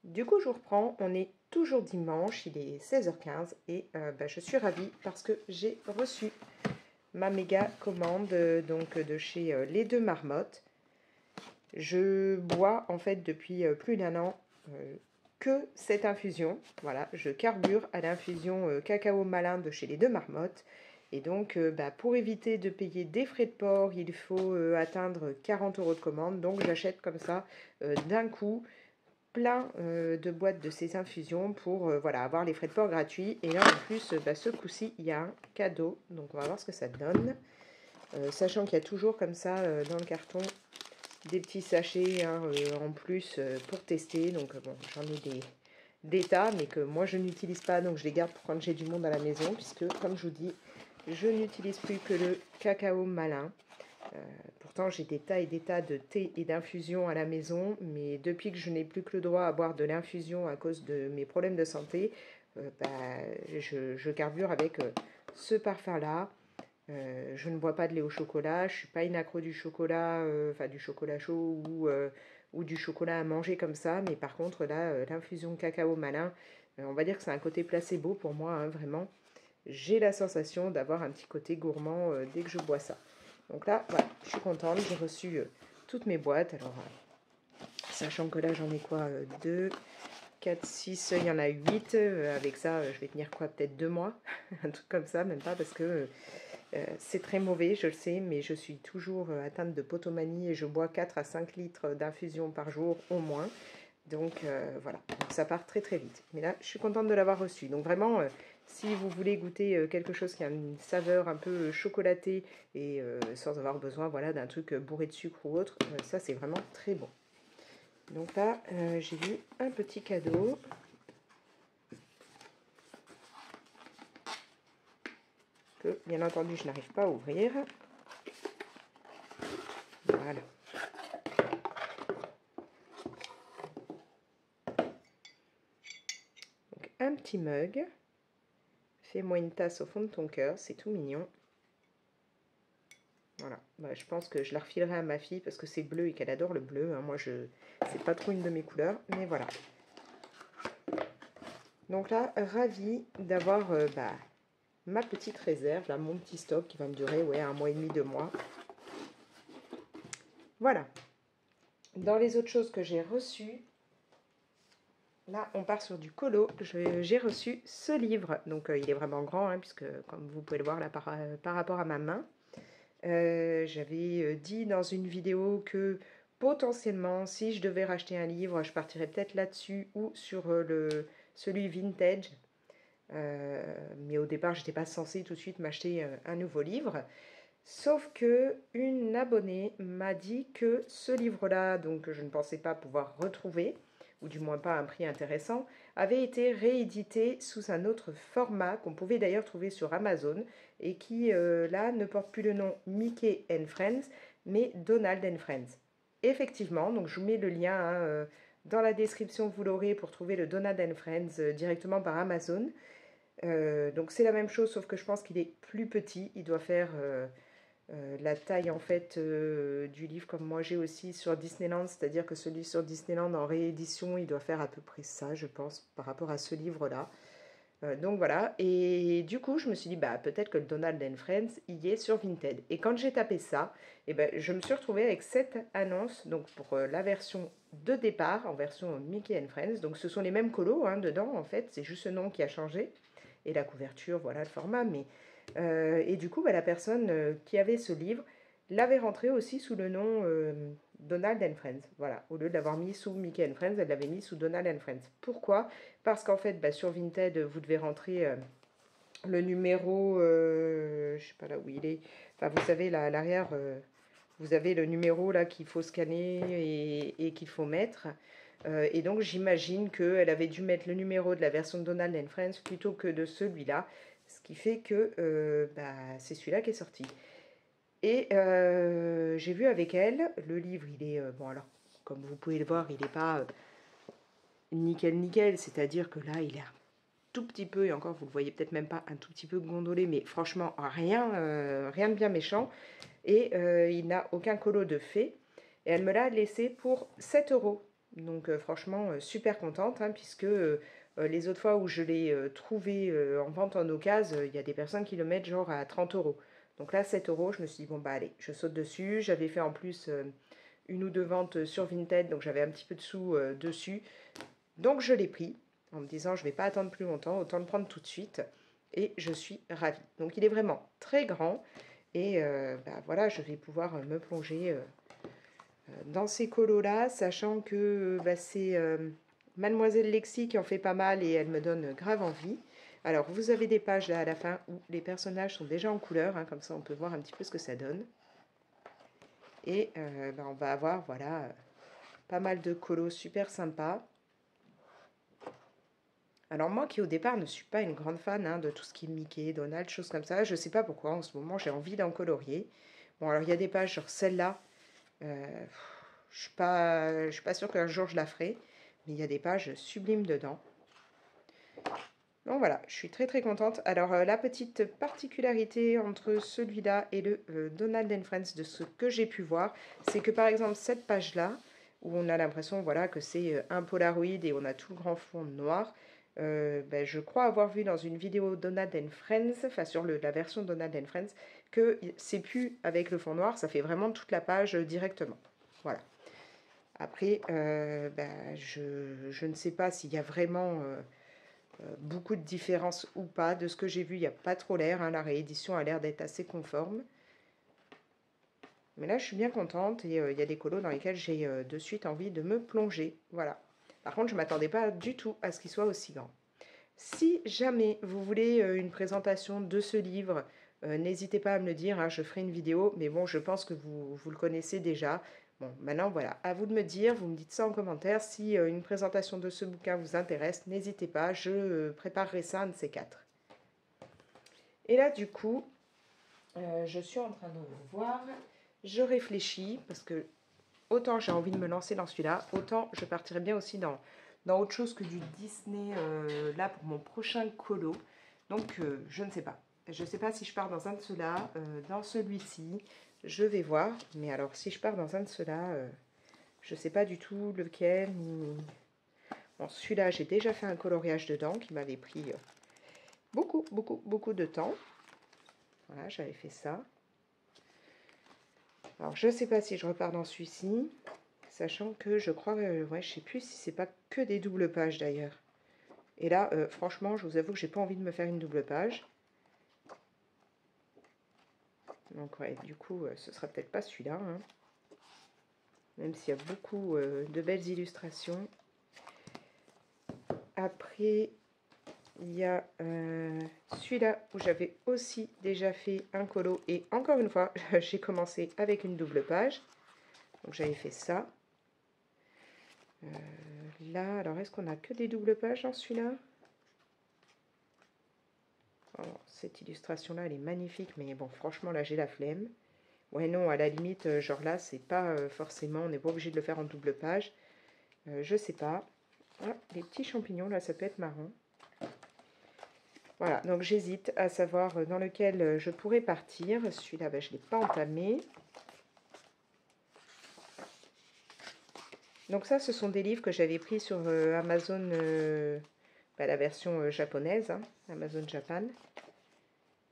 Du coup je reprends, on est toujours dimanche, il est 16h15 et je suis ravie parce que j'ai reçu ma méga commande de chez Les Deux Marmottes. Je bois en fait depuis plus d'un an que cette infusion. Voilà, je carbure à l'infusion cacao malin de chez Les Deux Marmottes. Et donc, pour éviter de payer des frais de port, il faut atteindre 40 € de commande. Donc, j'achète comme ça d'un coup plein de boîtes de ces infusions pour avoir les frais de port gratuits. Et là, en plus, ce coup-ci, il y a un cadeau. Donc, on va voir ce que ça donne. Sachant qu'il y a toujours comme ça dans le carton des petits sachets en plus pour tester. Donc j'en ai des tas, mais que moi je n'utilise pas, donc je les garde pour quand j'ai du monde à la maison, puisque comme je vous dis, je n'utilise plus que le cacao malin. Pourtant j'ai des tas et des tas de thé et d'infusion à la maison, mais depuis que je n'ai plus que le droit à boire de l'infusion à cause de mes problèmes de santé, je carbure avec ce parfum là. Je ne bois pas de lait au chocolat, je suis pas une accro du chocolat, enfin du chocolat chaud ou du chocolat à manger comme ça. Mais par contre, là, l'infusion cacao malin, on va dire que c'est un côté placebo pour moi, hein, vraiment. J'ai la sensation d'avoir un petit côté gourmand dès que je bois ça. Donc là, voilà, je suis contente, j'ai reçu toutes mes boîtes. Alors, sachant que là, j'en ai quoi 2, 4, 6, il y en a 8. Avec ça, je vais tenir quoi, peut-être 2 mois. Un truc comme ça, même pas, parce que c'est très mauvais, je le sais, mais je suis toujours atteinte de potomanie et je bois 4 à 5 litres d'infusion par jour au moins. Donc voilà, donc ça part très très vite. Mais là, je suis contente de l'avoir reçu. Donc vraiment, si vous voulez goûter quelque chose qui a une saveur un peu chocolatée et sans avoir besoin voilà, d'un truc bourré de sucre ou autre, ça c'est vraiment très bon. Donc là, j'ai vu un petit cadeau. Que bien entendu, je n'arrive pas à ouvrir. Voilà. Donc un petit mug. Fais-moi une tasse au fond de ton cœur, c'est tout mignon. Voilà, bah, je pense que je la refilerai à ma fille parce que c'est bleu et qu'elle adore le bleu. Hein. Moi, c'est pas trop une de mes couleurs, mais voilà. Donc là, ravie d'avoir bah, ma petite réserve, là, mon petit stock qui va me durer ouais, 1 mois et demi, 2 mois. Voilà. Dans les autres choses que j'ai reçues, là, on part sur du colo. J'ai reçu ce livre. Donc, il est vraiment grand, hein, puisque comme vous pouvez le voir là par rapport à ma main. J'avais dit dans une vidéo que potentiellement, si je devais racheter un livre, je partirais peut-être là-dessus ou sur celui vintage. Mais au départ, je n'étais pas censée tout de suite m'acheter un nouveau livre. Sauf que une abonnée m'a dit que ce livre-là, donc je ne pensais pas pouvoir retrouver, ou du moins pas à un prix intéressant, avait été réédité sous un autre format qu'on pouvait d'ailleurs trouver sur Amazon et qui là ne porte plus le nom Mickey and Friends, mais Donald and Friends. Effectivement, donc je vous mets le lien hein, dans la description, vous l'aurez pour trouver le Donald and Friends directement par Amazon. Donc c'est la même chose, sauf que je pense qu'il est plus petit, il doit faire la taille en fait du livre comme moi j'ai aussi sur Disneyland, c'est-à-dire que celui sur Disneyland en réédition, il doit faire à peu près ça, je pense, par rapport à ce livre-là. Donc voilà, et du coup je me suis dit, bah peut-être que le Donald and Friends y est sur Vinted. Et quand j'ai tapé ça, et ben, je me suis retrouvée avec cette annonce, donc pour la version de départ, en version Mickey and Friends. Donc ce sont les mêmes colos hein, dedans en fait, c'est juste le nom qui a changé, et la couverture, voilà le format, mais et du coup, bah, la personne qui avait ce livre l'avait rentré aussi sous le nom Donald and Friends. Voilà, au lieu de l'avoir mis sous Mickey and Friends, elle l'avait mis sous Donald and Friends. Pourquoi? Parce qu'en fait, bah, sur Vinted, vous devez rentrer le numéro, je sais pas là où il est. Enfin, vous savez, là, à l'arrière, vous avez le numéro là qu'il faut scanner et qu'il faut mettre. Et donc, j'imagine qu'elle avait dû mettre le numéro de la version de Donald and Friends plutôt que de celui-là. Ce qui fait que bah, c'est celui-là qui est sorti. Et j'ai vu avec elle, le livre, il est, bon alors, comme vous pouvez le voir, il n'est pas nickel nickel, c'est-à-dire que là, il est un tout petit peu, et encore, vous le voyez peut-être même pas, un tout petit peu gondolé, mais franchement, rien de bien méchant. Et il n'a aucun colo de fée. Et elle me l'a laissé pour 7 euros. Donc franchement, super contente, hein, puisque les autres fois où je l'ai trouvé en vente en occasion, il y a des personnes qui le mettent genre à 30 euros. Donc là, 7 euros, je me suis dit, bon bah allez, je saute dessus. J'avais fait en plus une ou deux ventes sur Vinted, donc j'avais un petit peu de sous dessus. Donc je l'ai pris en me disant, je ne vais pas attendre plus longtemps, autant le prendre tout de suite. Et je suis ravie. Donc il est vraiment très grand. Et bah, voilà, je vais pouvoir me plonger dans ces colos-là, sachant que bah, c'est Mademoiselle Lexi qui en fait pas mal et elle me donne grave envie. Alors, vous avez des pages là à la fin où les personnages sont déjà en couleur, hein, comme ça on peut voir un petit peu ce que ça donne. Et bah, on va avoir, voilà, pas mal de colos super sympas. Alors moi qui au départ ne suis pas une grande fan hein, de tout ce qui est Mickey, Donald, choses comme ça, je sais pas pourquoi en ce moment j'ai envie d'en colorier. Bon alors il y a des pages genre celle-là, euh, je suis pas sûre qu'un jour je la ferai, mais il y a des pages sublimes dedans. Donc voilà, je suis très très contente. Alors la petite particularité entre celui-là et le Donald and Friends de ce que j'ai pu voir, c'est que par exemple cette page-là, où on a l'impression voilà, que c'est un Polaroid et on a tout le grand fond noir, ben, je crois avoir vu dans une vidéo Donald and Friends, enfin sur la version Donald and Friends, que c'est plus avec le fond noir, ça fait vraiment toute la page directement. Voilà. Après, ben, je ne sais pas s'il y a vraiment beaucoup de différences ou pas. De ce que j'ai vu, il n'y a pas trop l'air. Hein. La réédition a l'air d'être assez conforme. Mais là, je suis bien contente et il y a des colos dans lesquels j'ai de suite envie de me plonger. Voilà. Par contre, je ne m'attendais pas du tout à ce qu'il soit aussi grand. Si jamais vous voulez une présentation de ce livre, n'hésitez pas à me le dire, hein, je ferai une vidéo, mais bon, je pense que vous le connaissez déjà. Bon, maintenant, voilà, à vous de me dire, vous me dites ça en commentaire, si une présentation de ce bouquin vous intéresse, n'hésitez pas, je préparerai ça un de ces quatre. Et là, du coup, je suis en train de voir, je réfléchis, parce que autant j'ai envie de me lancer dans celui-là, autant je partirai bien aussi dans autre chose que du Disney, là, pour mon prochain colo. Donc, je ne sais pas. Je ne sais pas si je pars dans un de ceux-là, dans celui-ci. Je vais voir. Mais alors, si je pars dans un de ceux-là, je ne sais pas du tout lequel. Bon, celui-là, j'ai déjà fait un coloriage dedans qui m'avait pris beaucoup, beaucoup, beaucoup de temps. Voilà, j'avais fait ça. Alors, je ne sais pas si je repars dans celui-ci. Sachant que je crois, ouais, je sais plus si c'est pas que des doubles pages d'ailleurs. Et là, franchement, je vous avoue que j'ai pas envie de me faire une double page. Donc ouais, du coup, ce sera peut-être pas celui-là. Hein. Même s'il y a beaucoup de belles illustrations. Après, il y a celui-là où j'avais aussi déjà fait un colo. Et encore une fois, j'ai commencé avec une double page. Donc j'avais fait ça. Là, alors est-ce qu'on a que des doubles pages dans celui-là? Alors, cette illustration-là, elle est magnifique, mais bon, franchement, là, j'ai la flemme. Ouais, non, à la limite, genre là, c'est pas forcément, on n'est pas obligé de le faire en double page. Je sais pas. Ah, les petits champignons, là, ça peut être marrant. Voilà, donc j'hésite à savoir dans lequel je pourrais partir. Celui-là, ben, je ne l'ai pas entamé. Donc ça, ce sont des livres que j'avais pris sur Amazon, ben, la version japonaise, hein, Amazon Japan.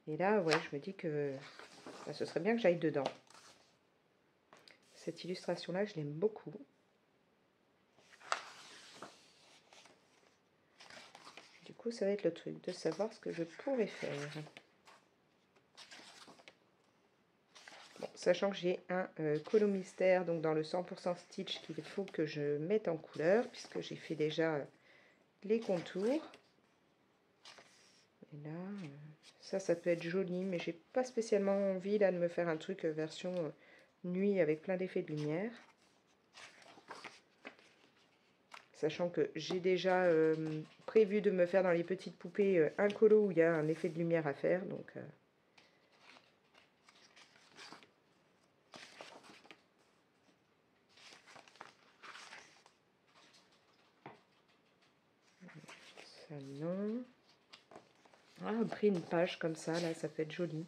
Et là, ouais, je me dis que ben, ce serait bien que j'aille dedans. Cette illustration-là, je l'aime beaucoup. Du coup, ça va être le truc de savoir ce que je pourrais faire. Bon, sachant que j'ai un colo mystère, donc dans le 100% Stitch, qu'il faut que je mette en couleur, puisque j'ai fait déjà les contours. Et là, ça peut être joli, mais j'ai pas spécialement envie là de me faire un truc version nuit avec plein d'effets de lumière. Sachant que j'ai déjà prévu de me faire dans les petites poupées un colo où il y a un effet de lumière à faire, donc... ça non... Ah, après une page comme ça, là, ça peut être joli.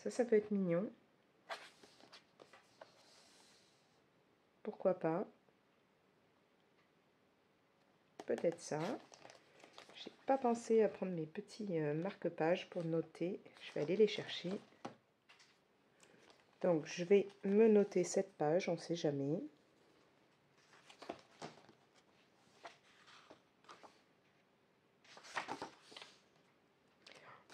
Ça peut être mignon. Pourquoi pas. Peut-être ça. J'ai pas pensé à prendre mes petits marque-pages pour noter. Je vais aller les chercher. Donc, je vais me noter cette page, on ne sait jamais.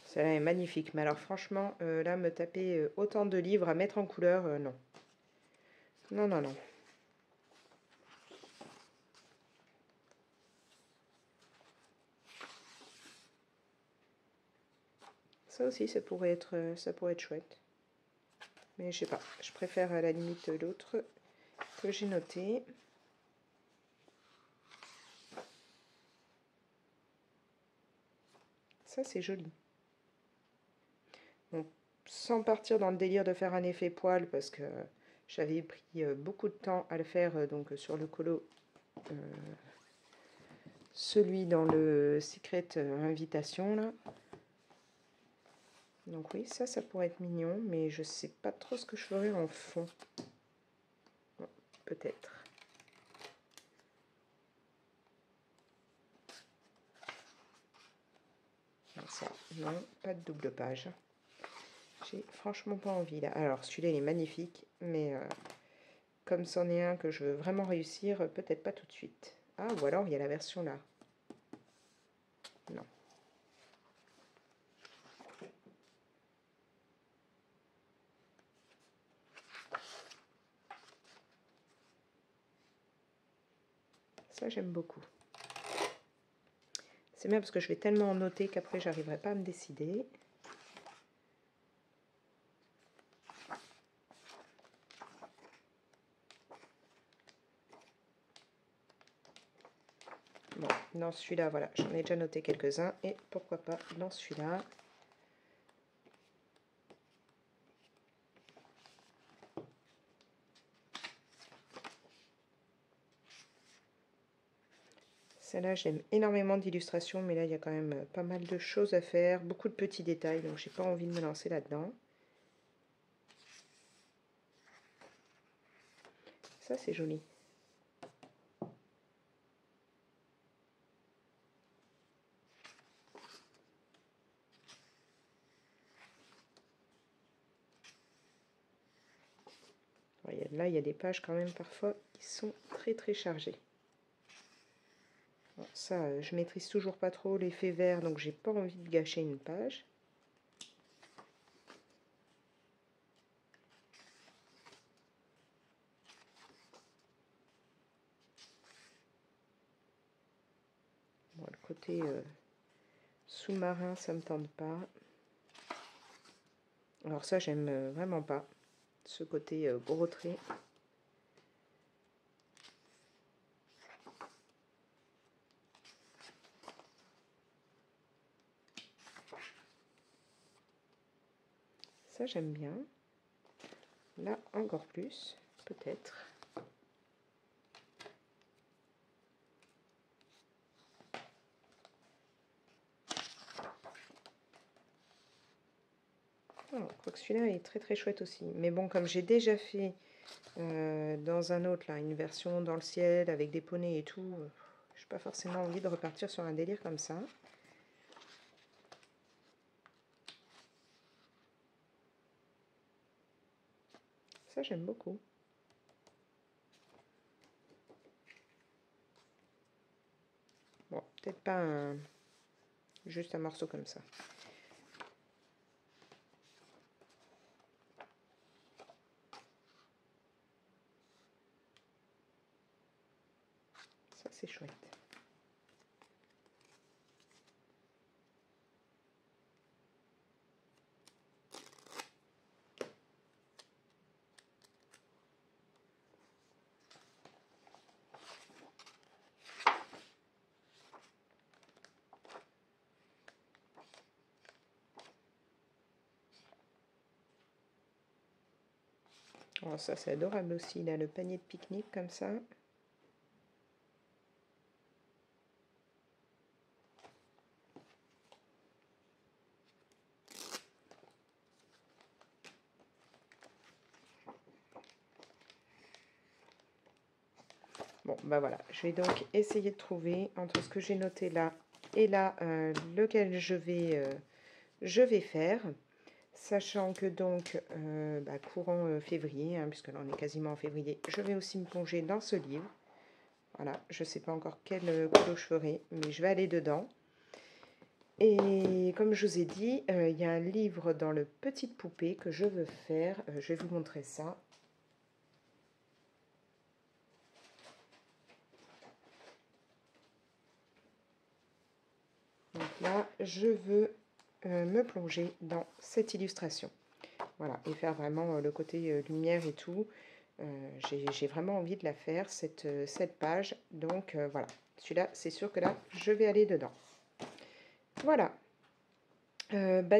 Celle-là est magnifique. Mais alors, franchement, là, me taper autant de livres à mettre en couleur, non. Non, non, non. Ça aussi, ça pourrait être chouette. Mais je sais pas. Je préfère à la limite l'autre que j'ai noté. Ça, c'est joli. Bon, sans partir dans le délire de faire un effet poil, parce que j'avais pris beaucoup de temps à le faire donc sur le colo celui dans le Secret Invitation, là. Donc oui, ça pourrait être mignon, mais je sais pas trop ce que je ferais en fond. Bon, peut-être. Ça, non, pas de double page. J'ai franchement pas envie, là. Alors, celui-là, il est magnifique, mais comme c'en est un que je veux vraiment réussir, peut-être pas tout de suite. Ah, ou alors, il y a la version là. Non. Ça, j'aime beaucoup. C'est bien parce que je vais tellement en noter qu'après, j'arriverai pas à me décider. Bon, dans celui-là, voilà, j'en ai déjà noté quelques-uns. Et pourquoi pas dans celui-là. Celle-là, j'aime énormément d'illustrations, mais là, il y a quand même pas mal de choses à faire. Beaucoup de petits détails, donc j'ai pas envie de me lancer là-dedans. Ça, c'est joli. Là, il y a des pages quand même parfois qui sont très très chargées. Bon, ça, je maîtrise toujours pas trop l'effet vert, donc j'ai pas envie de gâcher une page. Bon, le côté sous-marin, ça me tente pas. Alors ça, j'aime vraiment pas. Ce côté gros trait. Ça, j'aime bien. Là, encore plus, peut-être. Oh, je crois que celui-là est très très chouette aussi. Mais bon, comme j'ai déjà fait dans un autre, là, une version dans le ciel avec des poneys et tout, je n'ai pas forcément envie de repartir sur un délire comme ça. Ça, j'aime beaucoup. Bon, peut-être pas juste un morceau comme ça. Ça, c'est chouette. Oh, ça, c'est adorable aussi, là, le panier de pique-nique comme ça. Bon, bah voilà, je vais donc essayer de trouver entre ce que j'ai noté là et là, lequel je vais faire. Sachant que donc, courant février, hein, puisque là on est quasiment en février, je vais aussi me plonger dans ce livre. Voilà, je ne sais pas encore quel colo je ferai, mais je vais aller dedans. Et comme je vous ai dit, il y a un livre dans le Petite Poupée que je veux faire. Je vais vous montrer ça. Donc là, je veux me plonger dans cette illustration. Voilà, et faire vraiment le côté lumière et tout. J'ai vraiment envie de la faire, cette page. Donc voilà, celui-là, c'est sûr que là, je vais aller dedans. Voilà.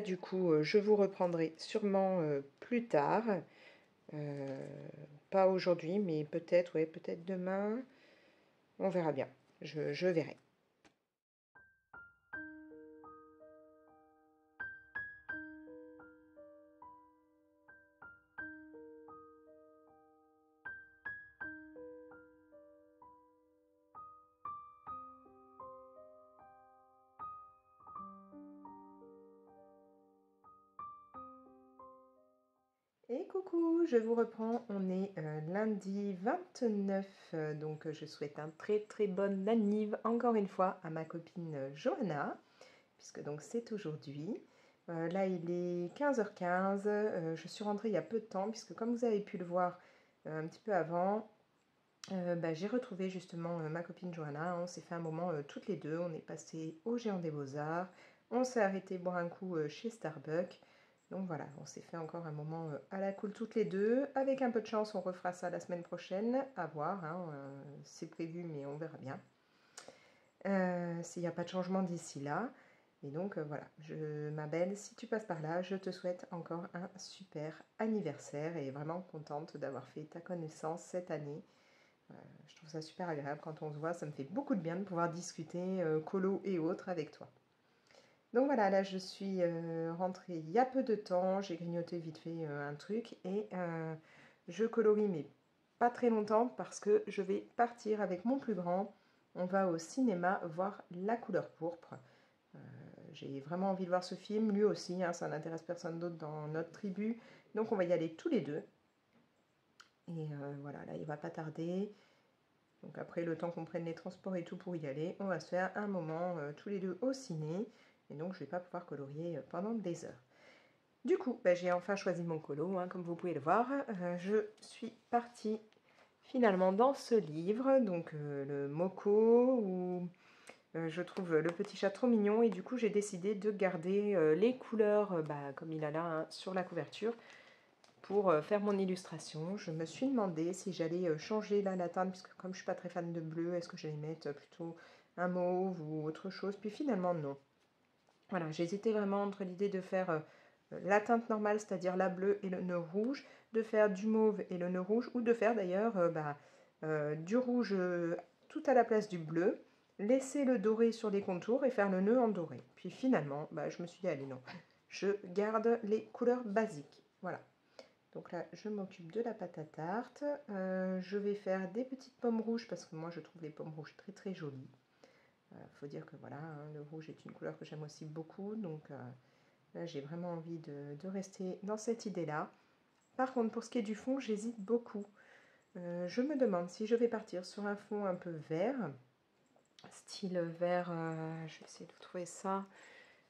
Du coup, je vous reprendrai sûrement plus tard. Pas aujourd'hui, mais peut-être, ouais, peut-être demain. On verra bien. Je verrai. Et coucou, je vous reprends, on est lundi 29, donc je souhaite un très bonne anniv encore une fois à ma copine Johanna, puisque donc c'est aujourd'hui. Là il est 15h15, je suis rentrée il y a peu de temps, puisque comme vous avez pu le voir un petit peu avant, j'ai retrouvé justement ma copine Johanna, on s'est fait un moment toutes les deux, on est passé au Géant des Beaux-Arts, on s'est arrêté boire un coup chez Starbucks. Donc voilà, on s'est fait encore un moment à la cool toutes les deux. Avec un peu de chance, on refera ça la semaine prochaine. À voir, hein, c'est prévu, mais on verra bien. S'il n'y a pas de changement d'ici là. Et donc voilà, ma belle, si tu passes par là, je te souhaite encore un super anniversaire et vraiment contente d'avoir fait ta connaissance cette année. Je trouve ça super agréable quand on se voit, ça me fait beaucoup de bien de pouvoir discuter colo et autres avec toi. Donc voilà, là je suis rentrée il y a peu de temps, j'ai grignoté vite fait un truc et je colorie mais pas très longtemps parce que je vais partir avec mon plus grand. On va au cinéma voir La Couleur Pourpre. J'ai vraiment envie de voir ce film, lui aussi, hein, ça n'intéresse personne d'autre dans notre tribu. Donc on va y aller tous les deux. Et voilà, là il va pas tarder. Donc après, le temps qu'on prenne les transports et tout pour y aller, on va se faire un moment tous les deux au ciné. Et donc, je ne vais pas pouvoir colorier pendant des heures. Du coup, j'ai enfin choisi mon colo, hein, comme vous pouvez le voir. Je suis partie finalement dans ce livre, donc le Moko, où je trouve le petit chat trop mignon. Et du coup, j'ai décidé de garder les couleurs comme il a là hein, sur la couverture. Pour faire mon illustration, je me suis demandé si j'allais changer là la teinte, puisque comme je ne suis pas très fan de bleu, est-ce que j'allais mettre plutôt un mauve ou autre chose. Puis finalement, non. Voilà, j'hésitais vraiment entre l'idée de faire la teinte normale, c'est-à-dire la bleue et le nœud rouge, de faire du mauve et le nœud rouge, ou de faire d'ailleurs du rouge tout à la place du bleu, laisser le doré sur les contours et faire le nœud en doré. Puis finalement, je me suis dit, allez non, je garde les couleurs basiques. Voilà. Donc là, je m'occupe de la pâte à tarte. Je vais faire des petites pommes rouges parce que moi, je trouve les pommes rouges très jolies. Faut dire que voilà, hein, le rouge est une couleur que j'aime aussi beaucoup. Donc là, j'ai vraiment envie de rester dans cette idée-là. Par contre, pour ce qui est du fond, j'hésite beaucoup. Je me demande si je vais partir sur un fond un peu vert. Style vert, je vais essayer de trouver ça.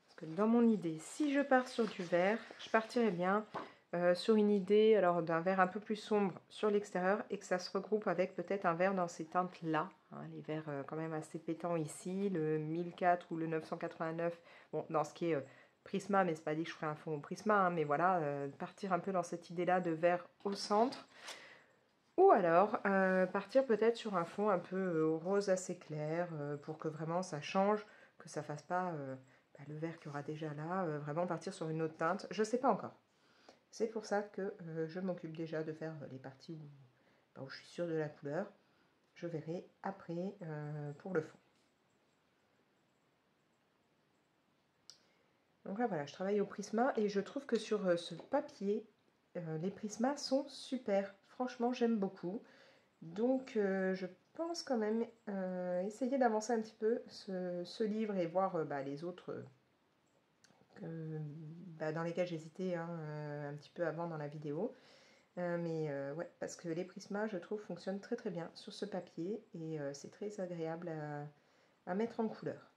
Parce que dans mon idée, si je pars sur du vert, je partirais bien sur une idée alors d'un vert un peu plus sombre sur l'extérieur et que ça se regroupe avec peut-être un vert dans ces teintes-là. Hein, les verts quand même assez pétants ici, le 1004 ou le 989. Bon, dans ce qui est Prisma, mais c'est pas dit que je ferai un fond au Prisma, hein, mais voilà, partir un peu dans cette idée-là de vert au centre. Ou alors partir peut-être sur un fond un peu rose assez clair pour que vraiment ça change, que ça fasse pas le vert qu'il y aura déjà là, vraiment partir sur une autre teinte. Je ne sais pas encore. C'est pour ça que je m'occupe déjà de faire les parties où je suis sûre de la couleur. Je verrai après pour le fond. Donc là voilà, je travaille au Prisma et je trouve que sur ce papier, les Prismas sont super. Franchement, j'aime beaucoup. Donc je pense quand même essayer d'avancer un petit peu ce livre et voir les autres dans lesquels j'hésitais hein, un petit peu avant dans la vidéo. Mais ouais, parce que les Prismas, je trouve, fonctionnent très bien sur ce papier et c'est très agréable à mettre en couleur.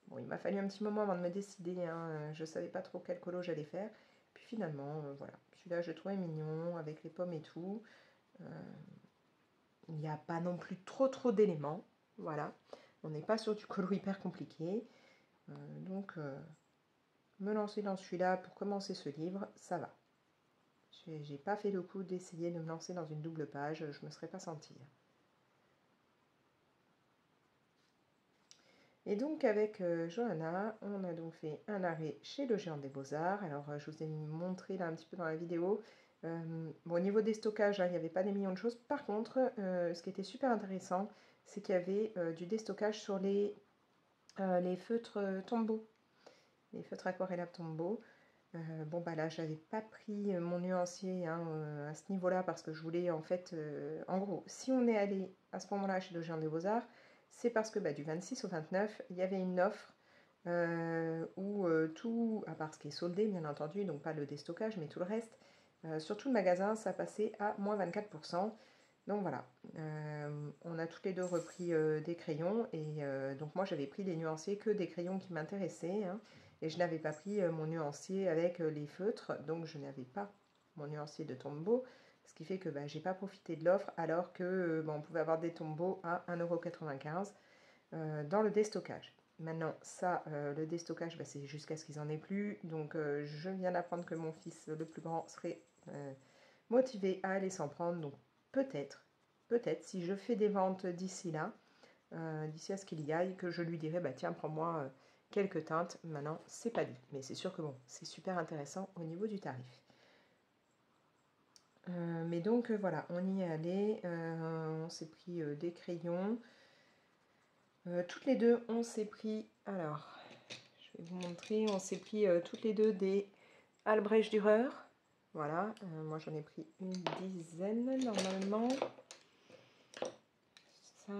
Bon, il m'a fallu un petit moment avant de me décider, hein, je ne savais pas trop quel colo j'allais faire. Puis finalement, voilà, celui-là je trouvais mignon avec les pommes et tout. Il n'y a pas non plus trop d'éléments, voilà. On n'est pas sur du colo hyper compliqué. Donc, me lancer dans celui-là pour commencer ce livre, ça va. J'ai pas fait le coup d'essayer de me lancer dans une double page, je ne me serais pas sentie. Et donc avec Johanna, on a donc fait un arrêt chez le Géant des Beaux-Arts. Alors je vous ai montré là un petit peu dans la vidéo. Bon, au niveau des stockages, hein, il n'y avait pas des millions de choses. Par contre, ce qui était super intéressant, c'est qu'il y avait du déstockage sur les feutres Tombow. Les feutres aquarellables Tombow. Bon bah là j'avais pas pris mon nuancier hein, à ce niveau là parce que je voulais en fait en gros si on est allé à ce moment là chez le Géant des Beaux-Arts c'est parce que du 26 au 29 il y avait une offre où tout, à part ce qui est soldé bien entendu, donc pas le déstockage, mais tout le reste, sur tout le magasin, ça passait à moins 24%. Donc voilà, on a toutes les deux repris des crayons, et donc moi j'avais pris des nuanciers que des crayons qui m'intéressaient, hein, et je n'avais pas pris mon nuancier avec les feutres, donc je n'avais pas mon nuancier de Tombow, ce qui fait que bah, j'ai pas profité de l'offre, alors que bah, on pouvait avoir des Tombow à 1,95 € dans le déstockage. Maintenant, ça, le déstockage, bah, c'est jusqu'à ce qu'ils en aient plus. Donc, je viens d'apprendre que mon fils, le plus grand, serait motivé à aller s'en prendre. Donc, peut-être, si je fais des ventes d'ici là, d'ici à ce qu'il y aille, que je lui dirai, bah tiens, prends-moi quelques teintes. Maintenant, c'est pas dit. Mais c'est sûr que bon, c'est super intéressant au niveau du tarif. Mais donc, voilà, on y est allé. On s'est pris des crayons. Toutes les deux, on s'est pris, alors, je vais vous montrer, on s'est pris toutes les deux des Albrecht Dürer. Voilà, moi j'en ai pris une dizaine normalement. Ça,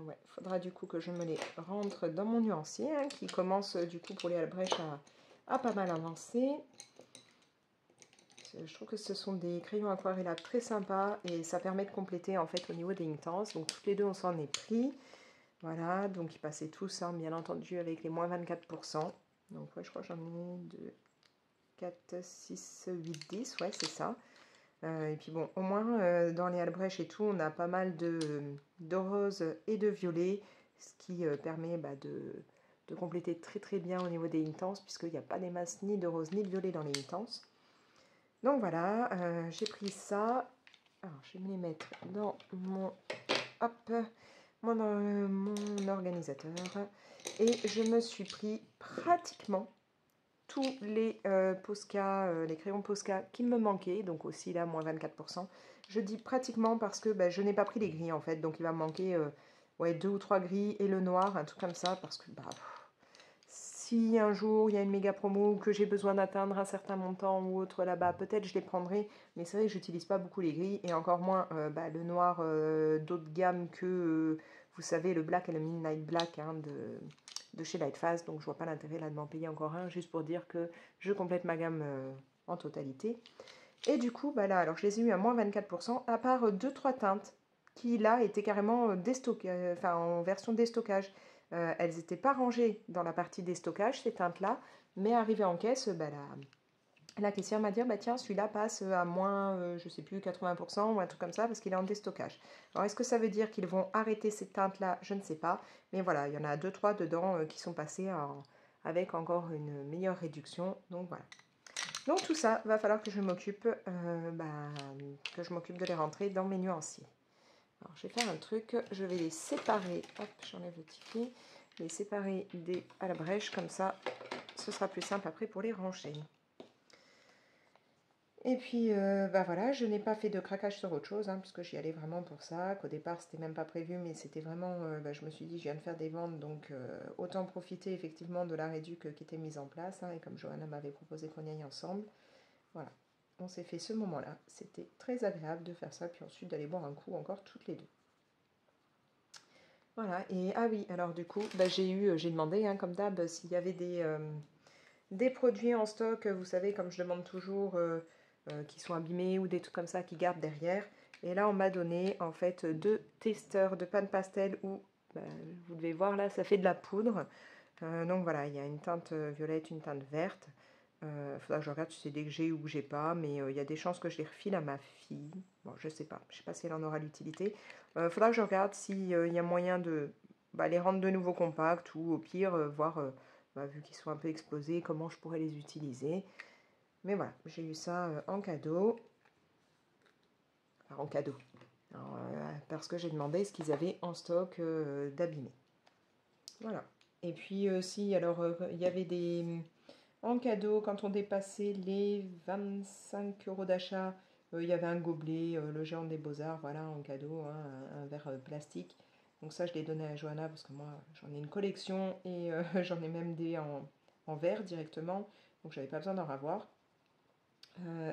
ouais, faudra du coup que je me les rentre dans mon nuancier, hein, qui commence du coup pour les Albrecht à pas mal avancer. Je trouve que ce sont des crayons aquarellables très sympas et ça permet de compléter en fait au niveau des Inktense. Donc toutes les deux on s'en est pris. Voilà, donc ils passaient tous, hein, bien entendu, avec les moins 24%. Donc ouais, je crois que j'en ai 2, 4, 6, 8, 10, ouais, c'est ça. Et puis bon, au moins, dans les Albrecht et tout, on a pas mal de rose et de violet, ce qui permet bah, de compléter très très bien au niveau des Inktense, puisqu'il n'y a pas des masses ni de rose ni de violet dans les Inktense. Donc voilà, j'ai pris ça. Alors, je vais me les mettre dans mon... Hop, mon organisateur, et je me suis pris pratiquement tous les Posca, les crayons Posca qui me manquaient, donc aussi là moins 24%. Je dis pratiquement parce que bah, je n'ai pas pris les gris en fait, donc il va me manquer ouais, 2 ou 3 gris et le noir, un truc comme ça, parce que bah, si un jour il y a une méga promo ou que j'ai besoin d'atteindre un certain montant ou autre là-bas, peut-être je les prendrai, mais c'est vrai que j'utilise pas beaucoup les gris, et encore moins bah, le noir d'autre gamme que, vous savez, le black et le midnight black, hein, de chez Lightfast, donc je vois pas l'intérêt là de m'en payer encore un, juste pour dire que je complète ma gamme en totalité. Et du coup, bah là, alors je les ai eu à moins 24%, à part 2-3 teintes qui là étaient carrément enfin, en version déstockage. Elles n'étaient pas rangées dans la partie déstockage, ces teintes-là, mais arrivées en caisse, bah, la caissière m'a dit, bah tiens, celui-là passe à moins, je sais plus, 80% ou un truc comme ça, parce qu'il est en déstockage. Alors, est-ce que ça veut dire qu'ils vont arrêter ces teintes-là? Je ne sais pas. Mais voilà, il y en a 2-3 dedans qui sont passés avec encore une meilleure réduction. Donc voilà. Donc tout ça, va falloir que je m'occupe de les rentrer dans mes nuanciers. Alors, je vais faire un truc, je vais les séparer. Hop, j'enlève le ticket. Je vais les séparer des Albrecht, comme ça, ce sera plus simple après pour les ranger. Et puis, bah voilà, je n'ai pas fait de craquage sur autre chose, hein, puisque j'y allais vraiment pour ça, qu'au départ, c'était même pas prévu, mais c'était vraiment, bah, je me suis dit, je viens de faire des ventes, donc autant profiter effectivement de la réduc qui était mise en place, hein, et comme Johanna m'avait proposé qu'on y aille ensemble, voilà, on s'est fait ce moment-là, c'était très agréable de faire ça, puis ensuite d'aller boire un coup encore toutes les deux. Voilà, et ah oui, alors du coup, bah, j'ai demandé, hein, comme d'hab, s'il y avait des produits en stock, vous savez, comme je demande toujours, qui sont abîmés ou des trucs comme ça qui gardent derrière. Et là, on m'a donné en fait 2 testeurs de pâte pastel où, bah, vous devez voir là, ça fait de la poudre. Donc voilà, il y a une teinte violette, une teinte verte. Faudra que je regarde si c'est des que j'ai ou que j'ai pas, mais il y a des chances que je les refile à ma fille. Bon, je sais pas si elle en aura l'utilité. Faudra que je regarde s'il y a moyen de les rendre de nouveau compacts, ou au pire, voir, vu qu'ils sont un peu explosés, comment je pourrais les utiliser. Mais voilà, j'ai eu ça en cadeau. Enfin, en cadeau. Alors, parce que j'ai demandé ce qu'ils avaient en stock d'abîmés. Voilà. Et puis, si, alors, il y avait des... En cadeau, quand on dépassait les 25 € d'achat, il y avait un gobelet, le géant des beaux-arts, voilà, en cadeau, hein, un verre plastique. Donc ça, je l'ai donné à Johanna parce que moi, j'en ai une collection et j'en ai même des en verre directement. Donc, j'avais pas besoin d'en avoir.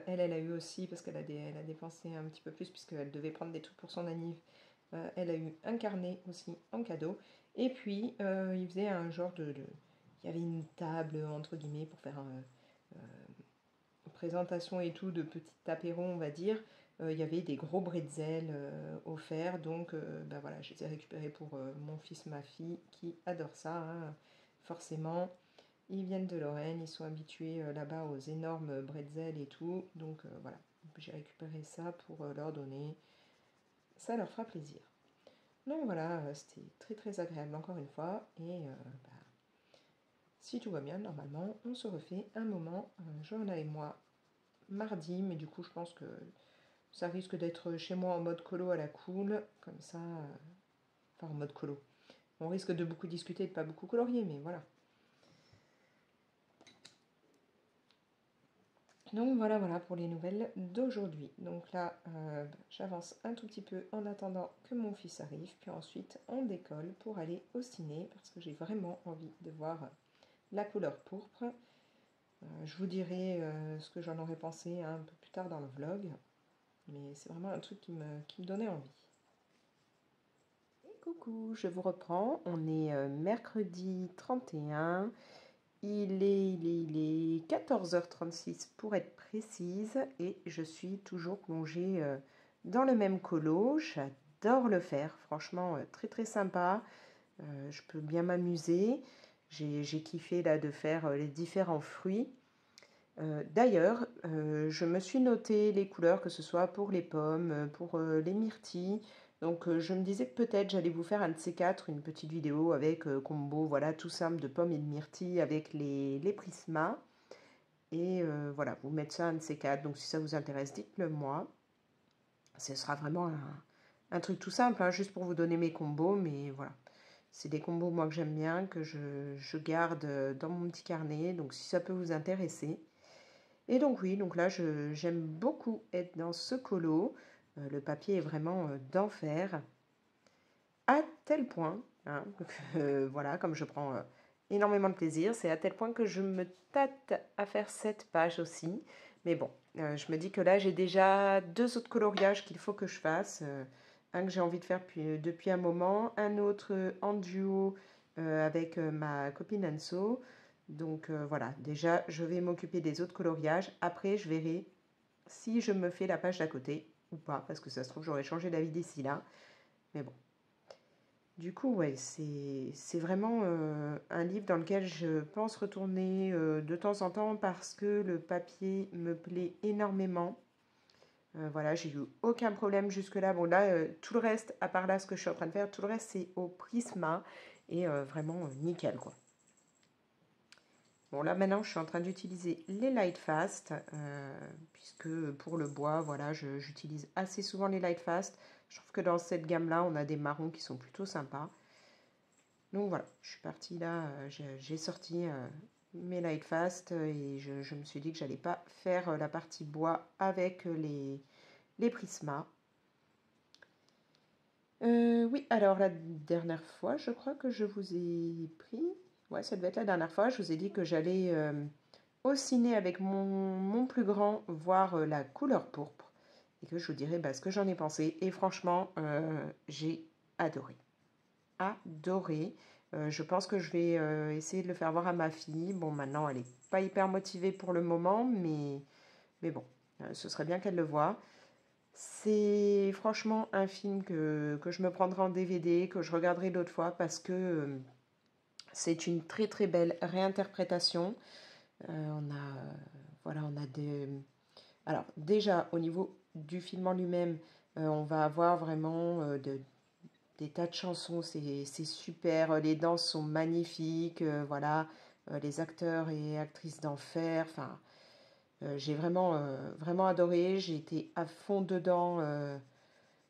Elle a eu aussi, parce qu'elle elle a dépensé un petit peu plus puisqu'elle devait prendre des trucs pour son anniv. Elle a eu un carnet aussi en cadeau. Et puis, il faisait un genre il y avait une table, entre guillemets, pour faire une présentation et tout, de petit apéro, on va dire. Il y avait des gros bretzels offerts, donc ben voilà, je les ai récupérés pour mon fils, ma fille, qui adore ça, hein, forcément. Ils viennent de Lorraine, ils sont habitués là-bas aux énormes bretzels et tout, donc voilà, j'ai récupéré ça pour leur donner. Ça leur fera plaisir. Donc voilà, c'était très très agréable encore une fois. Et bah, si tout va bien, normalement, on se refait un moment, Johanna et moi, mardi. Mais du coup, je pense que ça risque d'être chez moi en mode colo à la cool. Comme ça, enfin en mode colo. On risque de beaucoup discuter et de pas beaucoup colorier, mais voilà. Donc voilà, voilà pour les nouvelles d'aujourd'hui. Donc là, j'avance un tout petit peu en attendant que mon fils arrive. Puis ensuite, on décolle pour aller au ciné parce que j'ai vraiment envie de voir la couleur pourpre. Je vous dirai ce que j'en aurais pensé un peu plus tard dans le vlog. Mais c'est vraiment un truc qui me donnait envie. Et coucou, je vous reprends. On est mercredi 31. Il est 14h36 pour être précise et je suis toujours plongée dans le même colo. J'adore le faire, franchement très très sympa. Je peux bien m'amuser. J'ai kiffé là de faire les différents fruits. D'ailleurs, je me suis noté les couleurs, que ce soit pour les pommes, pour les myrtilles. Donc, je me disais que peut-être j'allais vous faire un de ces quatre, une petite vidéo avec combo, voilà, tout simple de pommes et de myrtilles avec les prismas. Et voilà, vous mettre ça un de ces quatre. Donc, si ça vous intéresse, dites-le moi. Ce sera vraiment un truc tout simple, hein, juste pour vous donner mes combos. Mais voilà, c'est des combos, moi, que j'aime bien, que je garde dans mon petit carnet. Donc, si ça peut vous intéresser. Et donc oui, donc là, j'aime beaucoup être dans ce colo. Le papier est vraiment d'enfer. À tel point, hein, que, voilà, comme je prends énormément de plaisir, c'est à tel point que je me tâte à faire cette page aussi. Mais bon, je me dis que là, j'ai déjà deux autres coloriages qu'il faut que je fasse. Un que j'ai envie de faire depuis un moment, un autre en duo avec ma copine Anso. Donc voilà, déjà, je vais m'occuper des autres coloriages. Après, je verrai si je me fais la page d'à côté ou pas, parce que ça se trouve, j'aurais changé d'avis d'ici là. Mais bon. Du coup, ouais, c'est vraiment un livre dans lequel je pense retourner de temps en temps parce que le papier me plaît énormément. Voilà, j'ai eu aucun problème jusque-là. Bon, là, tout le reste, à part là, ce que je suis en train de faire, tout le reste, c'est au Prisma. Et vraiment, nickel, quoi. Bon, là, maintenant, je suis en train d'utiliser les Lightfast, puisque pour le bois, voilà, j'utilise assez souvent les Lightfast. Je trouve que dans cette gamme-là, on a des marrons qui sont plutôt sympas. Donc voilà, je suis partie là, j'ai sorti mes Lightfast et je me suis dit que j'allais pas faire la partie bois avec les Prismas. Oui, alors la dernière fois, je crois que je vous ai pris. Ouais, ça devait être la dernière fois. Je vous ai dit que j'allais au ciné avec mon plus grand voir la couleur pourpre et que je vous dirai bah, ce que j'en ai pensé. Et franchement, j'ai adoré. Adoré. Je pense que je vais essayer de le faire voir à ma fille. Bon, maintenant, elle n'est pas hyper motivée pour le moment, mais bon, ce serait bien qu'elle le voie. C'est franchement un film que je me prendrai en DVD, que je regarderai d'autres fois parce que c'est une très très belle réinterprétation. On a, voilà, on a des... Alors déjà, au niveau du film en lui-même, on va avoir vraiment des tas de chansons, c'est super, les danses sont magnifiques, voilà, les acteurs et actrices d'enfer, enfin, j'ai vraiment adoré, j'ai été à fond dedans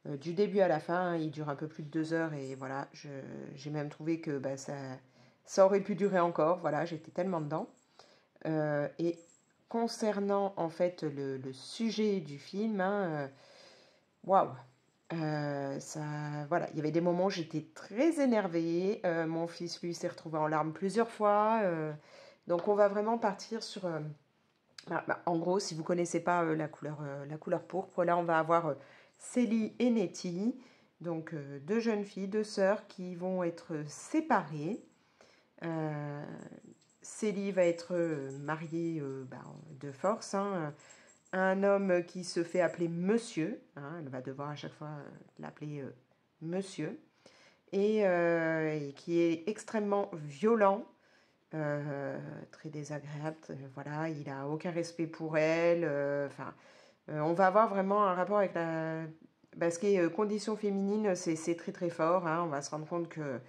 du début à la fin, il dure un peu plus de 2 heures et voilà, j'ai même trouvé que bah, ça aurait pu durer encore, voilà, j'étais tellement dedans. Et concernant en fait le sujet du film, hein, waouh, ça, voilà, il y avait des moments où j'étais très énervée. Mon fils, lui, s'est retrouvé en larmes plusieurs fois. Donc, on va vraiment partir sur... en gros, si vous ne connaissez pas la couleur pourpre, là, on va avoir Célie et Nettie. Donc, deux jeunes filles, deux sœurs qui vont être séparées. Euh, Célie va être mariée de force, hein, à un homme qui se fait appeler Monsieur. Hein, elle va devoir à chaque fois l'appeler Monsieur. Et qui est extrêmement violent, très désagréable. Voilà, il n'a aucun respect pour elle. On va avoir vraiment un rapport avec la... Ce qui est condition féminine, c'est très très fort. Hein. On va se rendre compte que,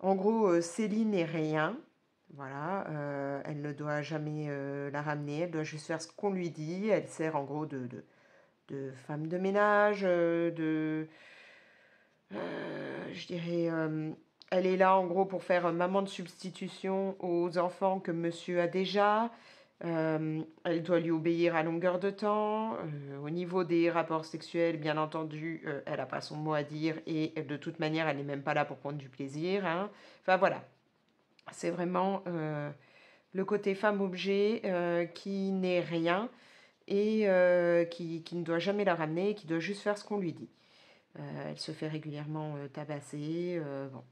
en gros, Céline n'est rien. Voilà, elle ne doit jamais la ramener, elle doit juste faire ce qu'on lui dit. Elle sert en gros de femme de ménage, je dirais, elle est là en gros pour faire maman de substitution aux enfants que monsieur a déjà. Elle doit lui obéir à longueur de temps. Au niveau des rapports sexuels, bien entendu, elle n'a pas son mot à dire et de toute manière, elle n'est même pas là pour prendre du plaisir. Hein. Enfin voilà, c'est vraiment le côté femme-objet qui n'est rien et qui ne doit jamais la ramener, qui doit juste faire ce qu'on lui dit. Elle se fait régulièrement tabasser. Bon.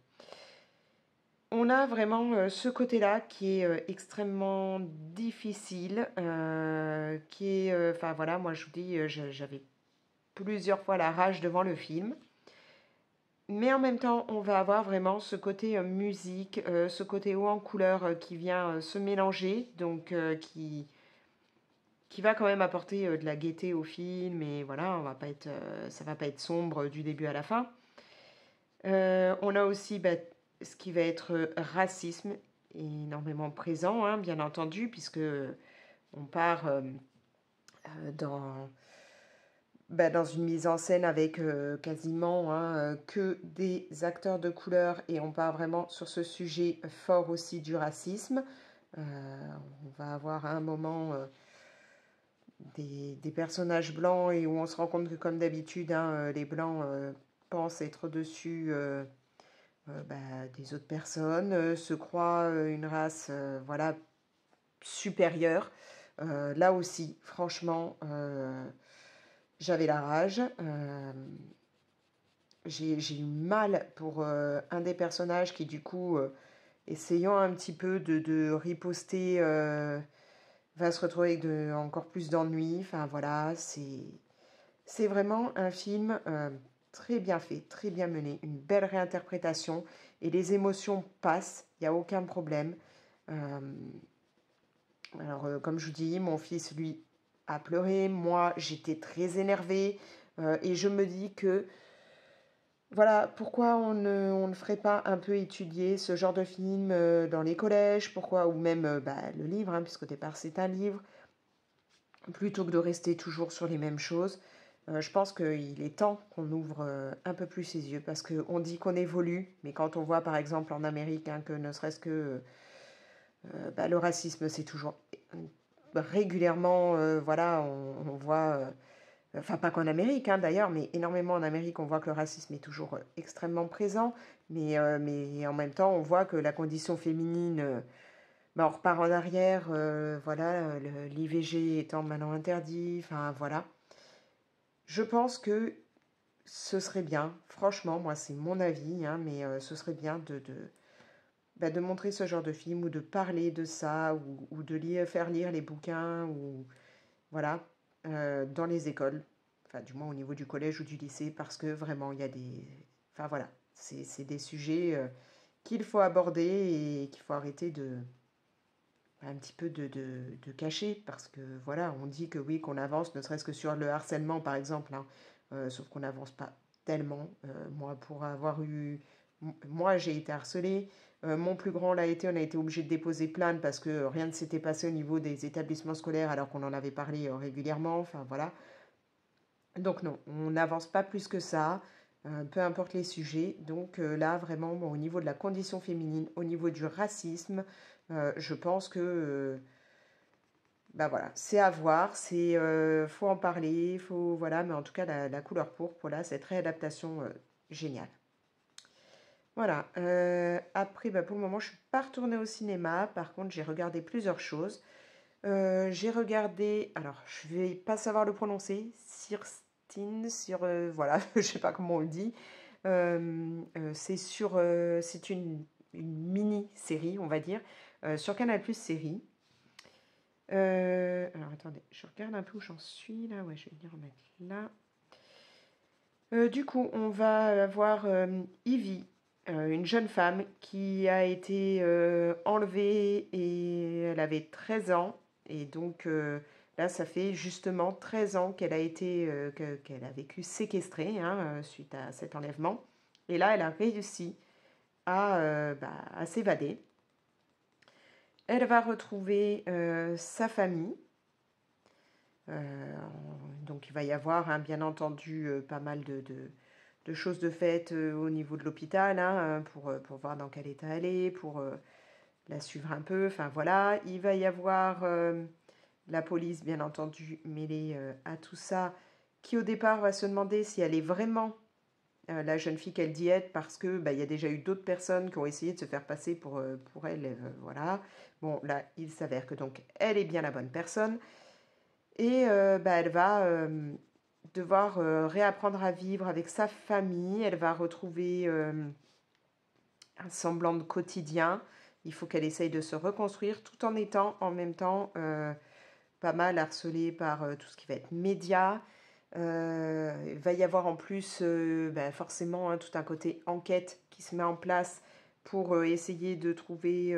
On a vraiment ce côté-là qui est extrêmement difficile, qui est, enfin voilà, moi je vous dis, j'avais plusieurs fois la rage devant le film. Mais en même temps, on va avoir vraiment ce côté musique, ce côté haut en couleur qui vient se mélanger, donc qui va quand même apporter de la gaieté au film. Et voilà, on va pas être, ça va pas être sombre du début à la fin. On a aussi ce qui va être racisme, énormément présent, hein, bien entendu, puisque on part dans une mise en scène avec quasiment hein, que des acteurs de couleur et on part vraiment sur ce sujet fort aussi du racisme. On va avoir à un moment des personnages blancs et où on se rend compte que comme d'habitude, hein, les blancs pensent être au-dessus des autres personnes, se croient une race voilà, supérieure. Là aussi, franchement, j'avais la rage. J'ai eu mal pour un des personnages qui, du coup, essayant un petit peu de riposter, va se retrouver avec encore plus d'ennuis. Enfin, voilà, c'est vraiment un film très bien fait, très bien mené, une belle réinterprétation et les émotions passent, il n'y a aucun problème. Euh, comme je vous dis, mon fils, lui, a pleuré, moi, j'étais très énervée et je me dis que voilà, pourquoi on ne ferait pas un peu étudier ce genre de film dans les collèges, pourquoi, ou même le livre, hein, puisque au départ c'est un livre, plutôt que de rester toujours sur les mêmes choses. Je pense qu'il est temps qu'on ouvre un peu plus ses yeux parce qu'on dit qu'on évolue, mais quand on voit par exemple en Amérique hein, que ne serait-ce que le racisme, c'est toujours régulièrement, voilà, on voit, enfin pas qu'en Amérique hein, d'ailleurs, mais énormément en Amérique, on voit que le racisme est toujours extrêmement présent, mais en même temps, on voit que la condition féminine on repart en arrière, voilà, l'IVG étant maintenant interdit, enfin voilà. Je pense que ce serait bien, franchement, moi c'est mon avis, hein, mais ce serait bien de montrer ce genre de film ou de parler de ça ou de faire lire les bouquins ou voilà, dans les écoles, enfin du moins au niveau du collège ou du lycée, parce que vraiment il y a des... Enfin voilà, c'est des sujets qu'il faut aborder et qu'il faut arrêter un petit peu de cacher parce que voilà, on dit que oui, qu'on avance, ne serait-ce que sur le harcèlement par exemple, hein, sauf qu'on n'avance pas tellement. Moi, pour avoir eu. Moi, j'ai été harcelée. Mon plus grand l'a été, on a été obligé de déposer plainte parce que rien ne s'était passé au niveau des établissements scolaires alors qu'on en avait parlé régulièrement. Enfin voilà. Donc non, on n'avance pas plus que ça, peu importe les sujets. Donc là, vraiment, bon, au niveau de la condition féminine, au niveau du racisme, je pense que voilà, c'est à voir, c'est faut en parler, faut voilà, mais en tout cas la couleur pourpre, là, cette réadaptation géniale. Voilà. Après, pour le moment, je suis pas retournée au cinéma. Par contre, j'ai regardé plusieurs choses. J'ai regardé, alors je vais pas savoir le prononcer, sur... voilà, je sais pas comment on le dit. C'est une mini-série, on va dire, sur Canal+ série. Alors attendez, je regarde un peu où j'en suis là. Ouais, je vais venir remettre là. Du coup, on va avoir Ivy, une jeune femme qui a été enlevée et elle avait 13 ans. Et donc là, ça fait justement 13 ans qu'elle a été, qu'elle a vécu séquestrée suite à cet enlèvement. Et là, elle a réussi à s'évader. Elle va retrouver sa famille. Donc il va y avoir bien entendu pas mal de choses de faites au niveau de l'hôpital pour voir dans quel état elle est, pour la suivre un peu. Enfin voilà, il va y avoir la police bien entendu mêlée à tout ça, qui au départ va se demander si elle est vraiment la jeune fille qu'elle dit être, parce que il y a déjà eu d'autres personnes qui ont essayé de se faire passer pour elle. Voilà. Bon là, il s'avère que donc elle est bien la bonne personne. Et elle va devoir réapprendre à vivre avec sa famille. Elle va retrouver un semblant de quotidien. Il faut qu'elle essaye de se reconstruire tout en étant en même temps pas mal harcelée par tout ce qui va être média. Il va y avoir en plus forcément tout un côté enquête qui se met en place pour essayer de trouver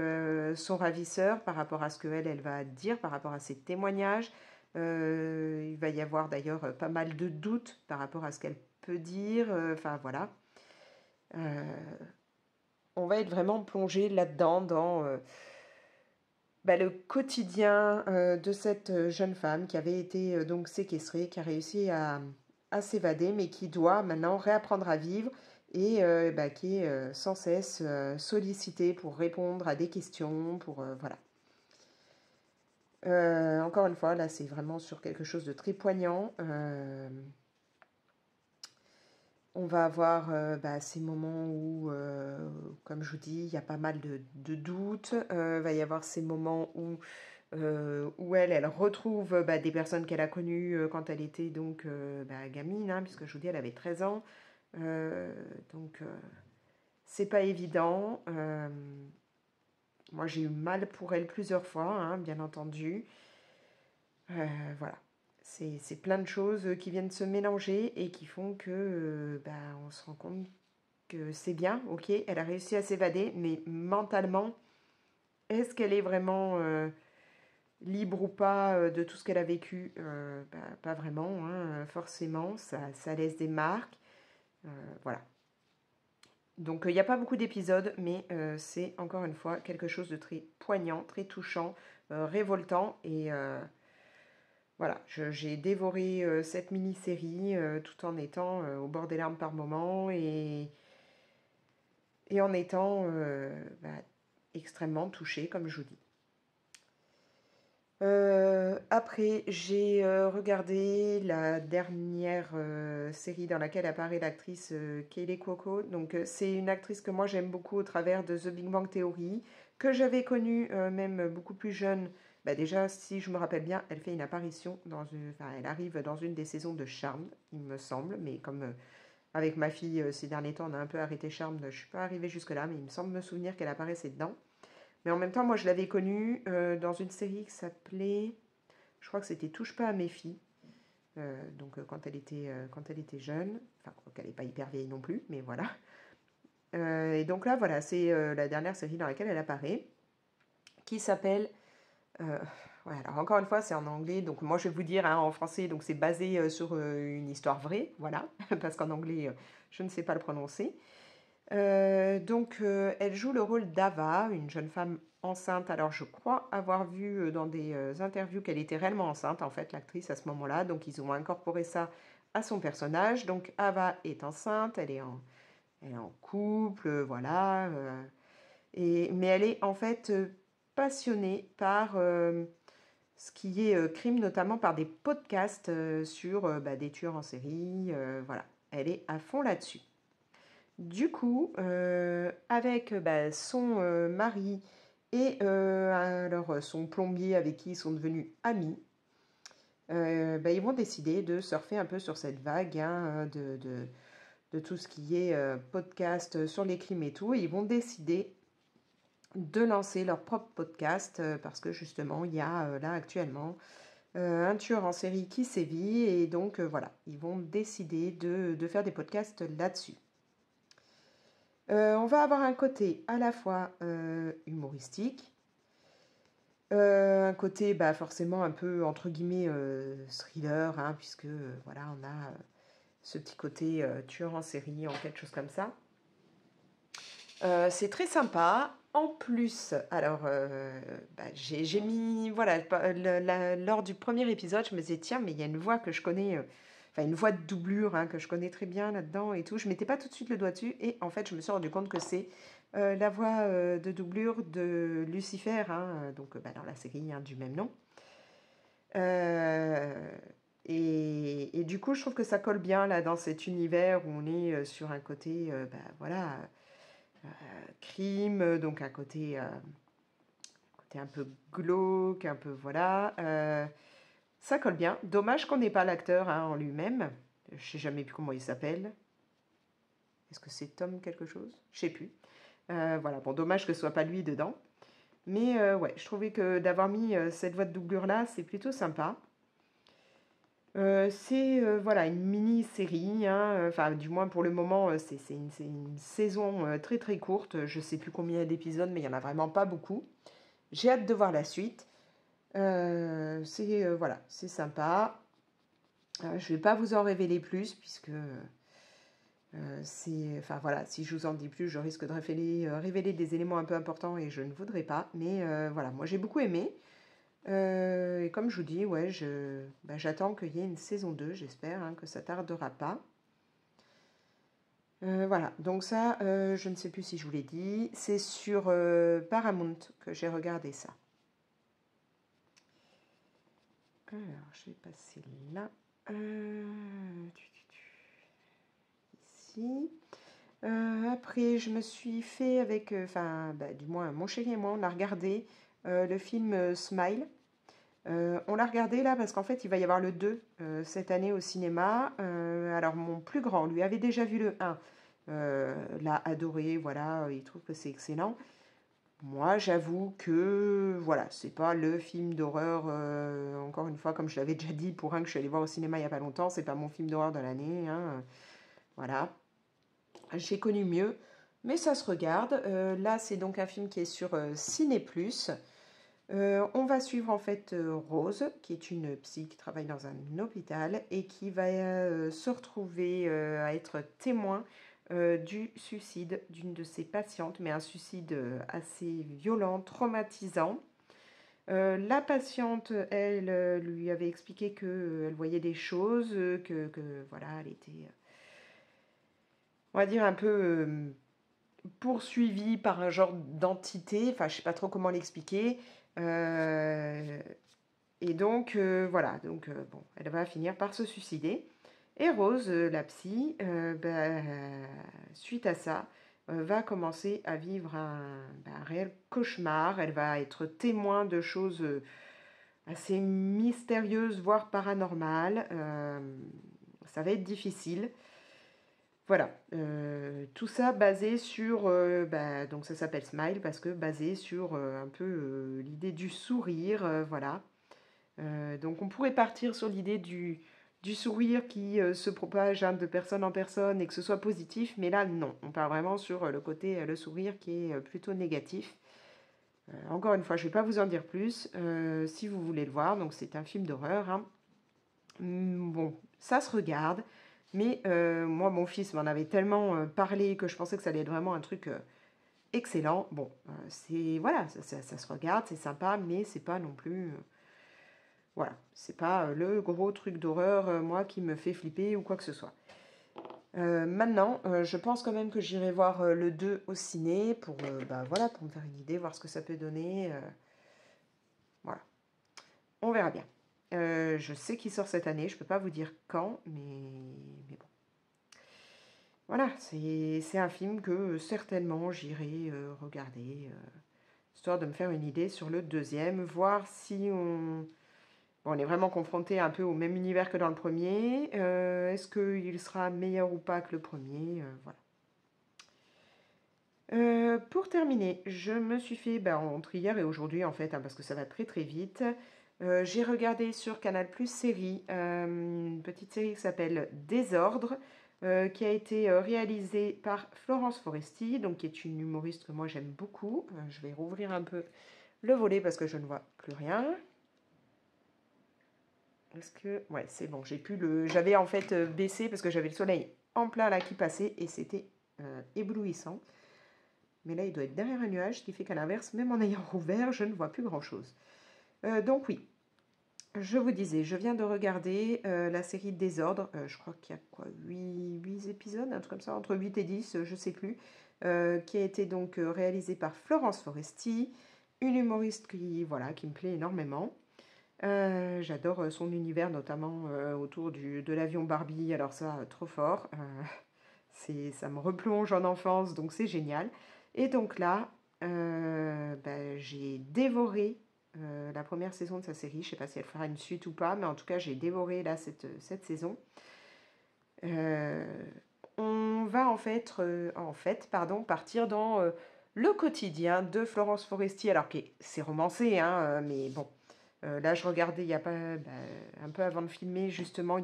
son ravisseur par rapport à ce qu'elle va dire, par rapport à ses témoignages. Il va y avoir d'ailleurs pas mal de doutes par rapport à ce qu'elle peut dire. Enfin voilà. On va être vraiment plongé là-dedans, dans le quotidien de cette jeune femme qui avait été donc séquestrée, qui a réussi à s'évader, mais qui doit maintenant réapprendre à vivre et qui est sans cesse sollicitée pour répondre à des questions, pour voilà. Encore une fois, là, c'est vraiment sur quelque chose de très poignant. On va avoir ces moments où, comme je vous dis, il y a pas mal de doutes. Il va y avoir ces moments où elle retrouve des personnes qu'elle a connues quand elle était donc gamine, puisque je vous dis, elle avait 13 ans. Donc, c'est pas évident. Moi, j'ai eu mal pour elle plusieurs fois, bien entendu. Voilà. C'est plein de choses qui viennent se mélanger et qui font que on se rend compte que c'est bien, ok, elle a réussi à s'évader, mais mentalement, est-ce qu'elle est vraiment libre ou pas de tout ce qu'elle a vécu? Pas vraiment, forcément, ça laisse des marques. Voilà. Donc il n'y a pas beaucoup d'épisodes, mais c'est encore une fois quelque chose de très poignant, très touchant, révoltant. Et voilà, j'ai dévoré cette mini-série tout en étant au bord des larmes par moments et en étant extrêmement touchée, comme je vous dis. Après, j'ai regardé la dernière série dans laquelle apparaît l'actrice Kaley Cuoco. Donc, c'est une actrice que moi j'aime beaucoup au travers de The Big Bang Theory, que j'avais connue même beaucoup plus jeune. Déjà, si je me rappelle bien, elle fait une apparition elle arrive dans une des saisons de Charmed, il me semble. Mais comme avec ma fille ces derniers temps, on a un peu arrêté Charmed, je ne suis pas arrivée jusque-là, mais il me semble me souvenir qu'elle apparaissait dedans. Mais en même temps, moi, je l'avais connue dans une série qui s'appelait, je crois que c'était Touche pas à mes filles. Donc quand elle était jeune, enfin qu'elle n'est pas hyper vieille non plus, mais voilà. Et donc là, voilà, c'est la dernière série dans laquelle elle apparaît, qui s'appelle... alors encore une fois, c'est en anglais, donc moi je vais vous dire en français, donc c'est basé sur une histoire vraie, voilà, parce qu'en anglais, je ne sais pas le prononcer. Elle joue le rôle d'Ava, une jeune femme enceinte. Alors, je crois avoir vu dans des interviews qu'elle était réellement enceinte, en fait, l'actrice à ce moment-là. Donc, ils ont incorporé ça à son personnage. Donc, Ava est enceinte, elle est en couple, voilà. Mais elle est en fait passionnée par ce qui est crime, notamment par des podcasts sur des tueurs en série. Voilà, elle est à fond là-dessus. Du coup, avec son mari et son plombier avec qui ils sont devenus amis, ils vont décider de surfer un peu sur cette vague hein, de tout ce qui est podcast sur les crimes et tout. Et ils vont décider de lancer leur propre podcast parce que justement, il y a là actuellement un tueur en série qui sévit. Et donc, voilà, ils vont décider de faire des podcasts là-dessus. On va avoir un côté à la fois humoristique, un côté forcément un peu entre guillemets thriller, hein, puisque voilà, on a ce petit côté tueur en série en quelque chose comme ça. C'est très sympa. En plus, alors j'ai mis voilà lors du premier épisode, je me disais tiens mais il y a une voix que je connais, enfin une voix de doublure hein, que je connais très bien là-dedans et tout. Je mettais pas tout de suite le doigt dessus et en fait je me suis rendu compte que c'est la voix de doublure de Lucifer, hein, donc dans la série hein, du même nom. Et du coup, je trouve que ça colle bien là dans cet univers où on est sur un côté, voilà, crime, donc un côté un peu glauque, un peu voilà. Ça colle bien. Dommage qu'on n'ait pas l'acteur hein, en lui-même. Je sais jamais plus comment il s'appelle. Est-ce que c'est Tom quelque chose? Je sais plus. Voilà, bon, dommage que ce soit pas lui dedans. Mais ouais, je trouvais que d'avoir mis cette voix de doublure là, c'est plutôt sympa. C'est voilà, une mini-série, hein, enfin du moins pour le moment, c'est une saison très très courte. Je sais plus combien d'épisodes, mais il n'y en a vraiment pas beaucoup. J'ai hâte de voir la suite. Voilà, c'est sympa. Je vais pas vous en révéler plus puisque enfin voilà, si je vous en dis plus, je risque de révéler des éléments un peu importants et je ne voudrais pas. Mais voilà, moi j'ai beaucoup aimé. Et comme je vous dis, ouais, j'attends qu'il y ait une saison 2, j'espère hein, que ça tardera pas. Voilà, donc ça, je ne sais plus si je vous l'ai dit, c'est sur Paramount que j'ai regardé ça. Alors, je vais passer là. Ici. Après, je me suis fait avec, du moins, mon chéri et moi, on a regardé le film Smile. On l'a regardé là parce qu'en fait il va y avoir le 2 cette année au cinéma. Alors mon plus grand lui avait déjà vu le 1, l'a adoré, voilà, il trouve que c'est excellent. Moi j'avoue que voilà, c'est pas le film d'horreur, encore une fois comme je l'avais déjà dit pour un que je suis allée voir au cinéma il y a pas longtemps, c'est pas mon film d'horreur de l'année, hein, voilà. J'ai connu mieux, mais ça se regarde. Là c'est donc un film qui est sur Ciné+. On va suivre en fait Rose, qui est une psy qui travaille dans un hôpital et qui va se retrouver à être témoin du suicide d'une de ses patientes, mais un suicide assez violent, traumatisant. La patiente, elle, lui avait expliqué qu'elle voyait des choses, que voilà, elle était, on va dire, un peu poursuivie par un genre d'entité, enfin je sais pas trop comment l'expliquer. Euh, et donc voilà, donc bon, elle va finir par se suicider. Et Rose, la psy, suite à ça, va commencer à vivre un réel cauchemar. Elle va être témoin de choses assez mystérieuses, voire paranormales. Ça va être difficile. Voilà, tout ça basé sur, donc ça s'appelle Smile parce que basé sur un peu l'idée du sourire, voilà. Donc on pourrait partir sur l'idée du sourire qui se propage hein, de personne en personne et que ce soit positif, mais là non, on part vraiment sur le côté, le sourire qui est plutôt négatif. Encore une fois, je ne vais pas vous en dire plus si vous voulez le voir, donc c'est un film d'horreur, hein. Bon, ça se regarde. Mais moi, mon fils m'en avait tellement parlé que je pensais que ça allait être vraiment un truc excellent. Bon, c'est voilà, ça se regarde, c'est sympa, mais c'est pas non plus, voilà, c'est pas le gros truc d'horreur, moi, qui me fait flipper ou quoi que ce soit. Maintenant, je pense quand même que j'irai voir le 2 au ciné pour, voilà, pour me faire une idée, voir ce que ça peut donner. Voilà, on verra bien. Je sais qu'il sort cette année, je peux pas vous dire quand, mais bon. Voilà, c'est un film que certainement j'irai regarder, histoire de me faire une idée sur le deuxième, voir si Bon, on est vraiment confronté un peu au même univers que dans le premier. Est-ce qu'il sera meilleur ou pas que le premier? Voilà. Pour terminer, je me suis fait, entre hier et aujourd'hui en fait, hein, parce que ça va très très vite, j'ai regardé sur Canal Plus série, une petite série qui s'appelle Désordre, qui a été réalisée par Florence Foresti, donc qui est une humoriste que moi j'aime beaucoup. Je vais rouvrir un peu le volet parce que je ne vois plus rien. Est-ce que... Ouais, c'est bon, j'ai pu le... J'avais en fait baissé parce que j'avais le soleil en plein là qui passait et c'était éblouissant. Mais là, il doit être derrière un nuage, ce qui fait qu'à l'inverse, même en ayant rouvert, je ne vois plus grand-chose. Donc oui, je vous disais, je viens de regarder la série Désordre. Je crois qu'il y a quoi, 8 épisodes, un truc comme ça, entre 8 et 10, je ne sais plus. Qui a été donc réalisée par Florence Foresti, une humoriste voilà, qui me plaît énormément. J'adore son univers, notamment autour de l'avion Barbie. Alors ça, trop fort. Ça me replonge en enfance, donc c'est génial. Et donc là, j'ai dévoré la première saison de sa série. Je ne sais pas si elle fera une suite ou pas, mais en tout cas, j'ai dévoré là cette saison. On va partir dans le quotidien de Florence Foresti. Alors que c'est romancé, hein, mais bon. Là, je regardais il y a pas, un peu avant de filmer, justement,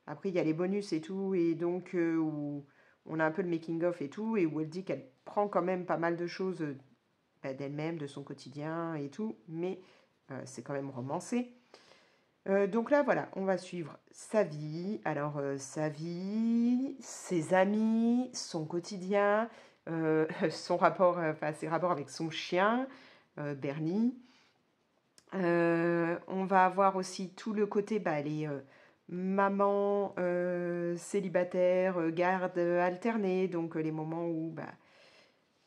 après il y a les bonus et tout, et donc où on a un peu le making-of et tout, et où elle dit qu'elle prend quand même pas mal de choses d'elle-même, de son quotidien et tout, mais c'est quand même romancé. Donc là, voilà, on va suivre sa vie. Alors, sa vie, ses amis, son quotidien, ses rapports avec son chien, Bernie. On va avoir aussi tout le côté, les mamans célibataires, garde alternée, donc les moments où,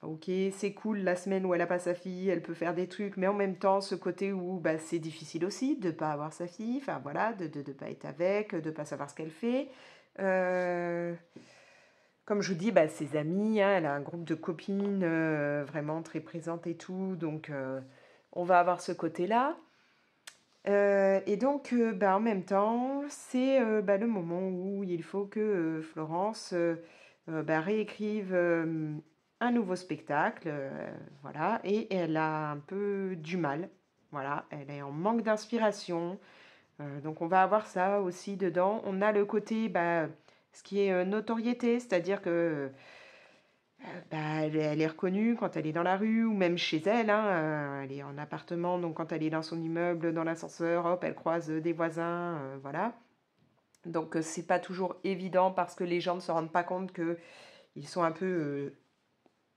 ok, c'est cool la semaine où elle n'a pas sa fille, elle peut faire des trucs, mais en même temps, ce côté où c'est difficile aussi de ne pas avoir sa fille, enfin voilà, de ne pas être avec, de ne pas savoir ce qu'elle fait. Comme je vous dis, ses amis, hein, elle a un groupe de copines vraiment très présentes et tout, donc on va avoir ce côté-là. Et donc, en même temps, c'est le moment où il faut que Florence réécrive un nouveau spectacle, voilà, et elle a un peu du mal, voilà, elle est en manque d'inspiration, donc on va avoir ça aussi dedans. On a le côté, ce qui est notoriété, c'est-à-dire que elle est reconnue quand elle est dans la rue ou même chez elle, hein, elle est en appartement, donc quand elle est dans son immeuble, dans l'ascenseur, hop, elle croise des voisins, voilà. Donc c'est pas toujours évident parce que les gens ne se rendent pas compte qu'ils sont un peu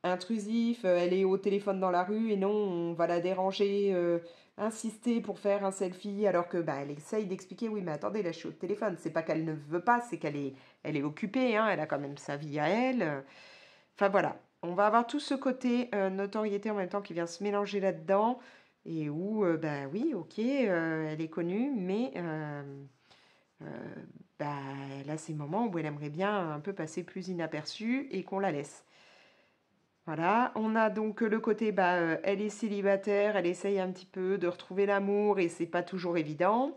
intrusifs. Elle est au téléphone dans la rue et non, on va la déranger, insister pour faire un selfie alors que elle essaye d'expliquer, oui mais attendez, là je suis au téléphone. C'est pas qu'elle ne veut pas, c'est elle est occupée, hein, elle a quand même sa vie à elle. Enfin voilà, on va avoir tout ce côté notoriété en même temps qui vient se mélanger là-dedans et où, oui, ok, elle est connue, mais euh, elle a ces moments où elle aimerait bien un peu passer plus inaperçue et qu'on la laisse. Voilà, on a donc le côté, elle est célibataire, elle essaye un petit peu de retrouver l'amour et c'est pas toujours évident.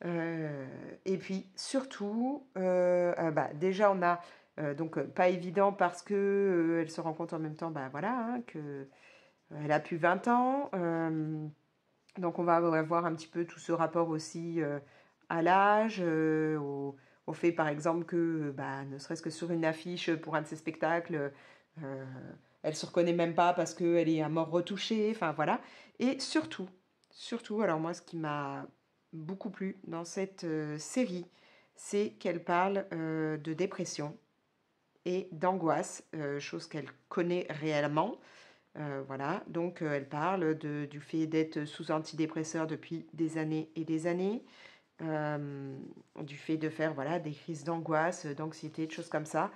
Et puis surtout, déjà on a donc pas évident parce que elle se rend compte en même temps, voilà, hein, que elle a plus 20 ans. Donc on va avoir un petit peu tout ce rapport aussi à l'âge, au fait par exemple que, ne serait-ce que sur une affiche pour un de ses spectacles, euh, elle se reconnaît même pas parce qu'elle est à mort retouchée, enfin voilà. Et surtout, alors moi ce qui m'a beaucoup plu dans cette série, c'est qu'elle parle de dépression et d'angoisse, chose qu'elle connaît réellement. Voilà, donc elle parle du fait d'être sous antidépresseur depuis des années et des années, du fait de faire voilà, des crises d'angoisse, d'anxiété, de choses comme ça.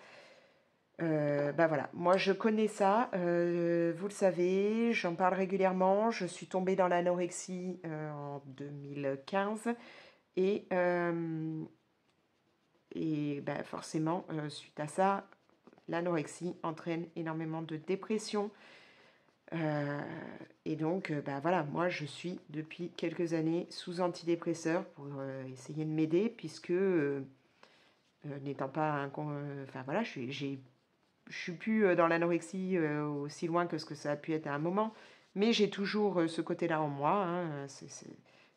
Voilà, moi je connais ça, vous le savez, j'en parle régulièrement, je suis tombée dans l'anorexie en 2015 et, forcément, suite à ça, l'anorexie entraîne énormément de dépression. Et donc, bah voilà, moi je suis depuis quelques années sous antidépresseur pour essayer de m'aider, puisque n'étant pas enfin voilà, je suis plus dans l'anorexie aussi loin que ce que ça a pu être à un moment, mais j'ai toujours ce côté-là en moi, hein,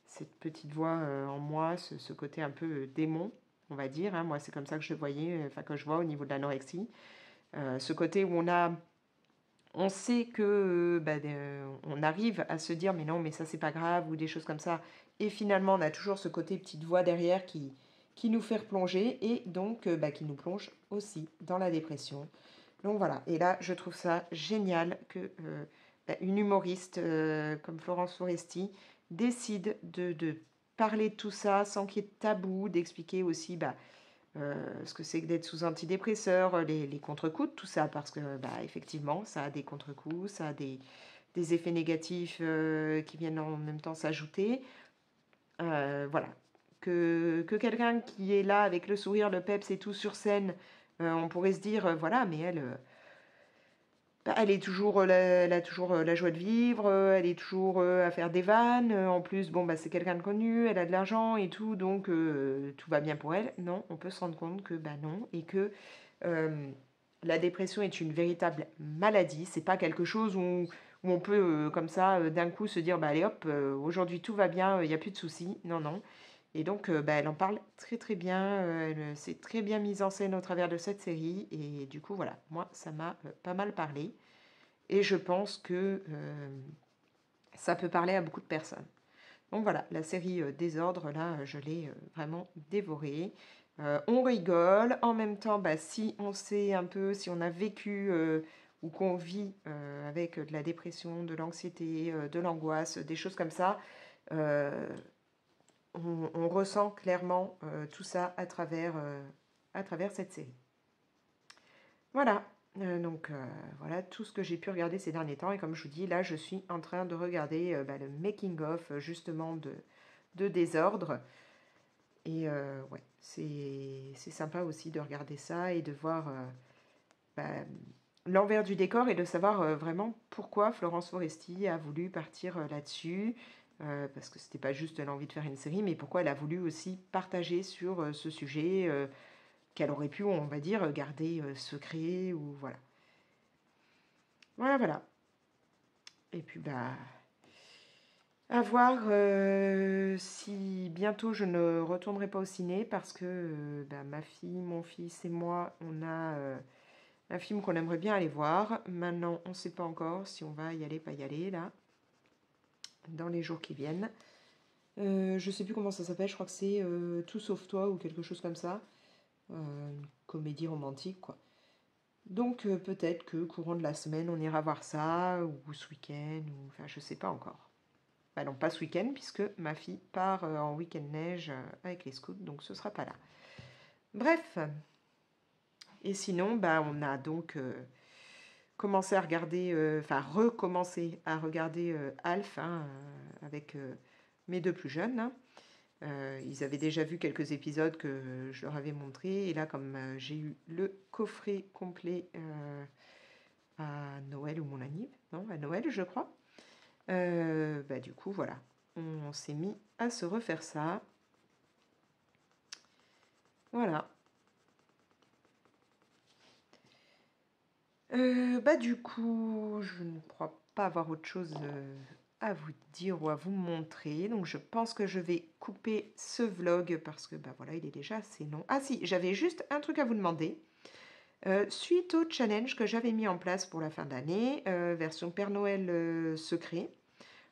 cette petite voix en moi, ce côté un peu démon, on va dire. Hein. Moi, c'est comme ça que je le voyais, enfin que je vois au niveau de l'anorexie. Ce côté où on sait que on arrive à se dire mais non, mais ça c'est pas grave ou des choses comme ça, et finalement on a toujours ce côté petite voix derrière qui nous fait replonger et donc qui nous plonge aussi dans la dépression. Donc voilà, et là je trouve ça génial que une humoriste comme Florence Foresti décide de parler de tout ça sans qu'il y ait de tabou, d'expliquer aussi ce que c'est que d'être sous antidépresseur, les contre-coups de tout ça, parce que effectivement ça a des contre-coups, ça a des effets négatifs qui viennent en même temps s'ajouter. Voilà, que quelqu'un qui est là avec le sourire, le peps et tout sur scène, on pourrait se dire, voilà, mais elle est toujours, elle a toujours la joie de vivre, elle est toujours à faire des vannes. En plus, bon, c'est quelqu'un de connu, elle a de l'argent et tout, donc tout va bien pour elle. Non, on peut se rendre compte que non, et que euh, la dépression est une véritable maladie. C'est pas quelque chose où on peut, comme ça, d'un coup se dire, allez hop, aujourd'hui tout va bien, il n'y a plus de soucis. Non, non. Et donc, elle en parle très très bien, elle s'est très bien mise en scène au travers de cette série, et du coup, voilà, moi, ça m'a pas mal parlé, et je pense que ça peut parler à beaucoup de personnes. Donc voilà, la série Désordre, là, je l'ai vraiment dévorée. On rigole, en même temps, si on sait un peu, si on a vécu ou qu'on vit avec de la dépression, de l'anxiété, de l'angoisse, des choses comme ça, euh, on ressent clairement tout ça à travers cette série. Voilà, donc voilà tout ce que j'ai pu regarder ces derniers temps. Et comme je vous dis, là je suis en train de regarder le making-of justement de Désordre. Et ouais, c'est sympa aussi de regarder ça et de voir l'envers du décor et de savoir vraiment pourquoi Florence Foresti a voulu partir là-dessus. Parce que c'était pas juste l'envie de faire une série, mais pourquoi elle a voulu aussi partager sur ce sujet qu'elle aurait pu, on va dire, garder secret ou voilà. Voilà, voilà. Et puis à voir si bientôt je ne retournerai pas au ciné parce que ma fille, mon fils et moi, on a un film qu'on aimerait bien aller voir. Maintenant, on ne sait pas encore si on va y aller, pas y aller là, dans les jours qui viennent. Je ne sais plus comment ça s'appelle, je crois que c'est Tout sauf toi ou quelque chose comme ça. Une comédie romantique, quoi. Donc peut-être que courant de la semaine, on ira voir ça, ou ce week-end, ou enfin je sais pas encore. Non, pas ce week-end, puisque ma fille part en week-end neige avec les scouts, donc ce sera pas là. Bref, et sinon, on a donc commencé à regarder, recommencé à regarder Alf hein, avec mes deux plus jeunes. Hein. Ils avaient déjà vu quelques épisodes que je leur avais montrés. Et là, comme j'ai eu le coffret complet à Noël ou mon anniv, non, à Noël, je crois. Du coup, voilà. On s'est mis à se refaire ça. Voilà. Du coup, je ne crois pas avoir autre chose à vous dire ou à vous montrer. Donc, je pense que je vais couper ce vlog parce que, voilà, il est déjà assez long. Ah si, j'avais juste un truc à vous demander. Suite au challenge que j'avais mis en place pour la fin d'année, version Père Noël secret,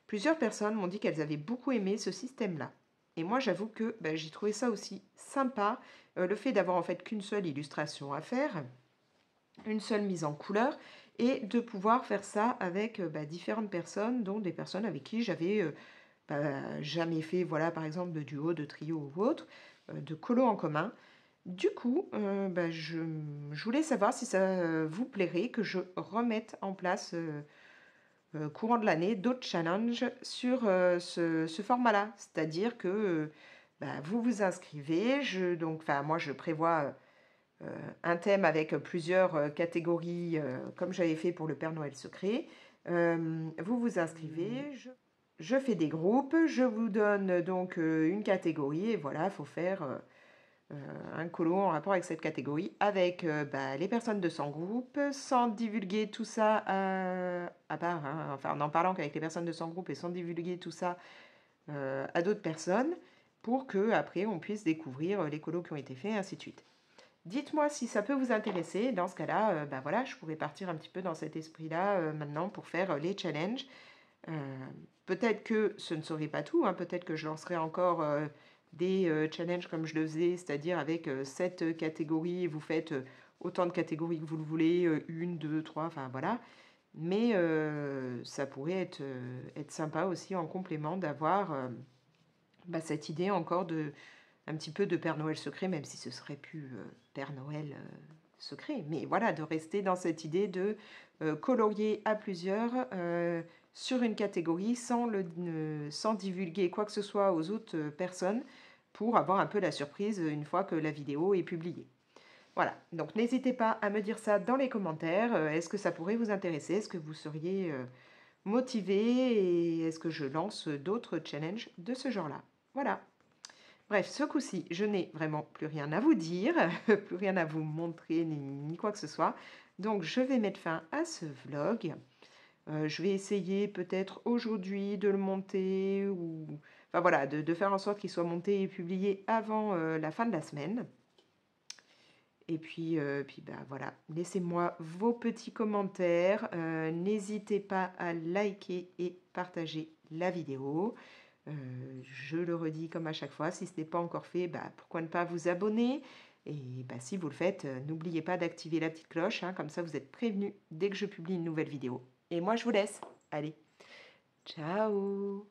plusieurs personnes m'ont dit qu'elles avaient beaucoup aimé ce système-là. Et moi, j'avoue que j'ai trouvé ça aussi sympa, le fait d'avoir en fait qu'une seule illustration à faire, une seule mise en couleur, et de pouvoir faire ça avec différentes personnes, dont des personnes avec qui j'avais jamais fait, voilà, par exemple, de duo, de trio ou autre, de colo en commun. Du coup, je voulais savoir si ça vous plairait que je remette en place courant de l'année d'autres challenges sur ce format-là. C'est-à-dire que vous vous inscrivez, moi je prévois un thème avec plusieurs catégories comme j'avais fait pour le Père Noël secret. Vous vous inscrivez, je fais des groupes, je vous donne donc une catégorie et voilà, il faut faire un colo en rapport avec cette catégorie avec les personnes de son groupe sans divulguer tout ça à part, hein, enfin en parlant qu'avec les personnes de son groupe et sans divulguer tout ça à d'autres personnes pour que après on puisse découvrir les colos qui ont été faits et ainsi de suite. Dites-moi si ça peut vous intéresser. Dans ce cas-là, voilà, je pourrais partir un petit peu dans cet esprit-là maintenant pour faire les challenges. Euh, Peut-être que ce ne serait pas tout, hein, peut-être que je lancerai encore des challenges comme je le faisais, c'est-à-dire avec 7 catégories, et vous faites autant de catégories que vous le voulez, une, deux, trois, enfin voilà. Mais ça pourrait être sympa aussi en complément d'avoir cette idée encore de un petit peu de Père Noël secret, même si ce serait plus Père Noël secret. Mais voilà, de rester dans cette idée de colorier à plusieurs sur une catégorie sans divulguer quoi que ce soit aux autres personnes pour avoir un peu la surprise une fois que la vidéo est publiée. Voilà, donc n'hésitez pas à me dire ça dans les commentaires. Est-ce que ça pourrait vous intéresser? Est-ce que vous seriez motivé? Et est-ce que je lance d'autres challenges de ce genre-là? Voilà. Bref, ce coup-ci, je n'ai vraiment plus rien à vous dire, plus rien à vous montrer, ni quoi que ce soit. Donc, je vais mettre fin à ce vlog. Je vais essayer peut-être aujourd'hui de le monter, ou... Enfin voilà, de faire en sorte qu'il soit monté et publié avant la fin de la semaine. Et puis, voilà, laissez-moi vos petits commentaires. N'hésitez pas à liker et partager la vidéo. Je le redis comme à chaque fois, si ce n'est pas encore fait, pourquoi ne pas vous abonner? Et si vous le faites, n'oubliez pas d'activer la petite cloche, hein, comme ça vous êtes prévenus dès que je publie une nouvelle vidéo. Et moi je vous laisse. Allez, ciao!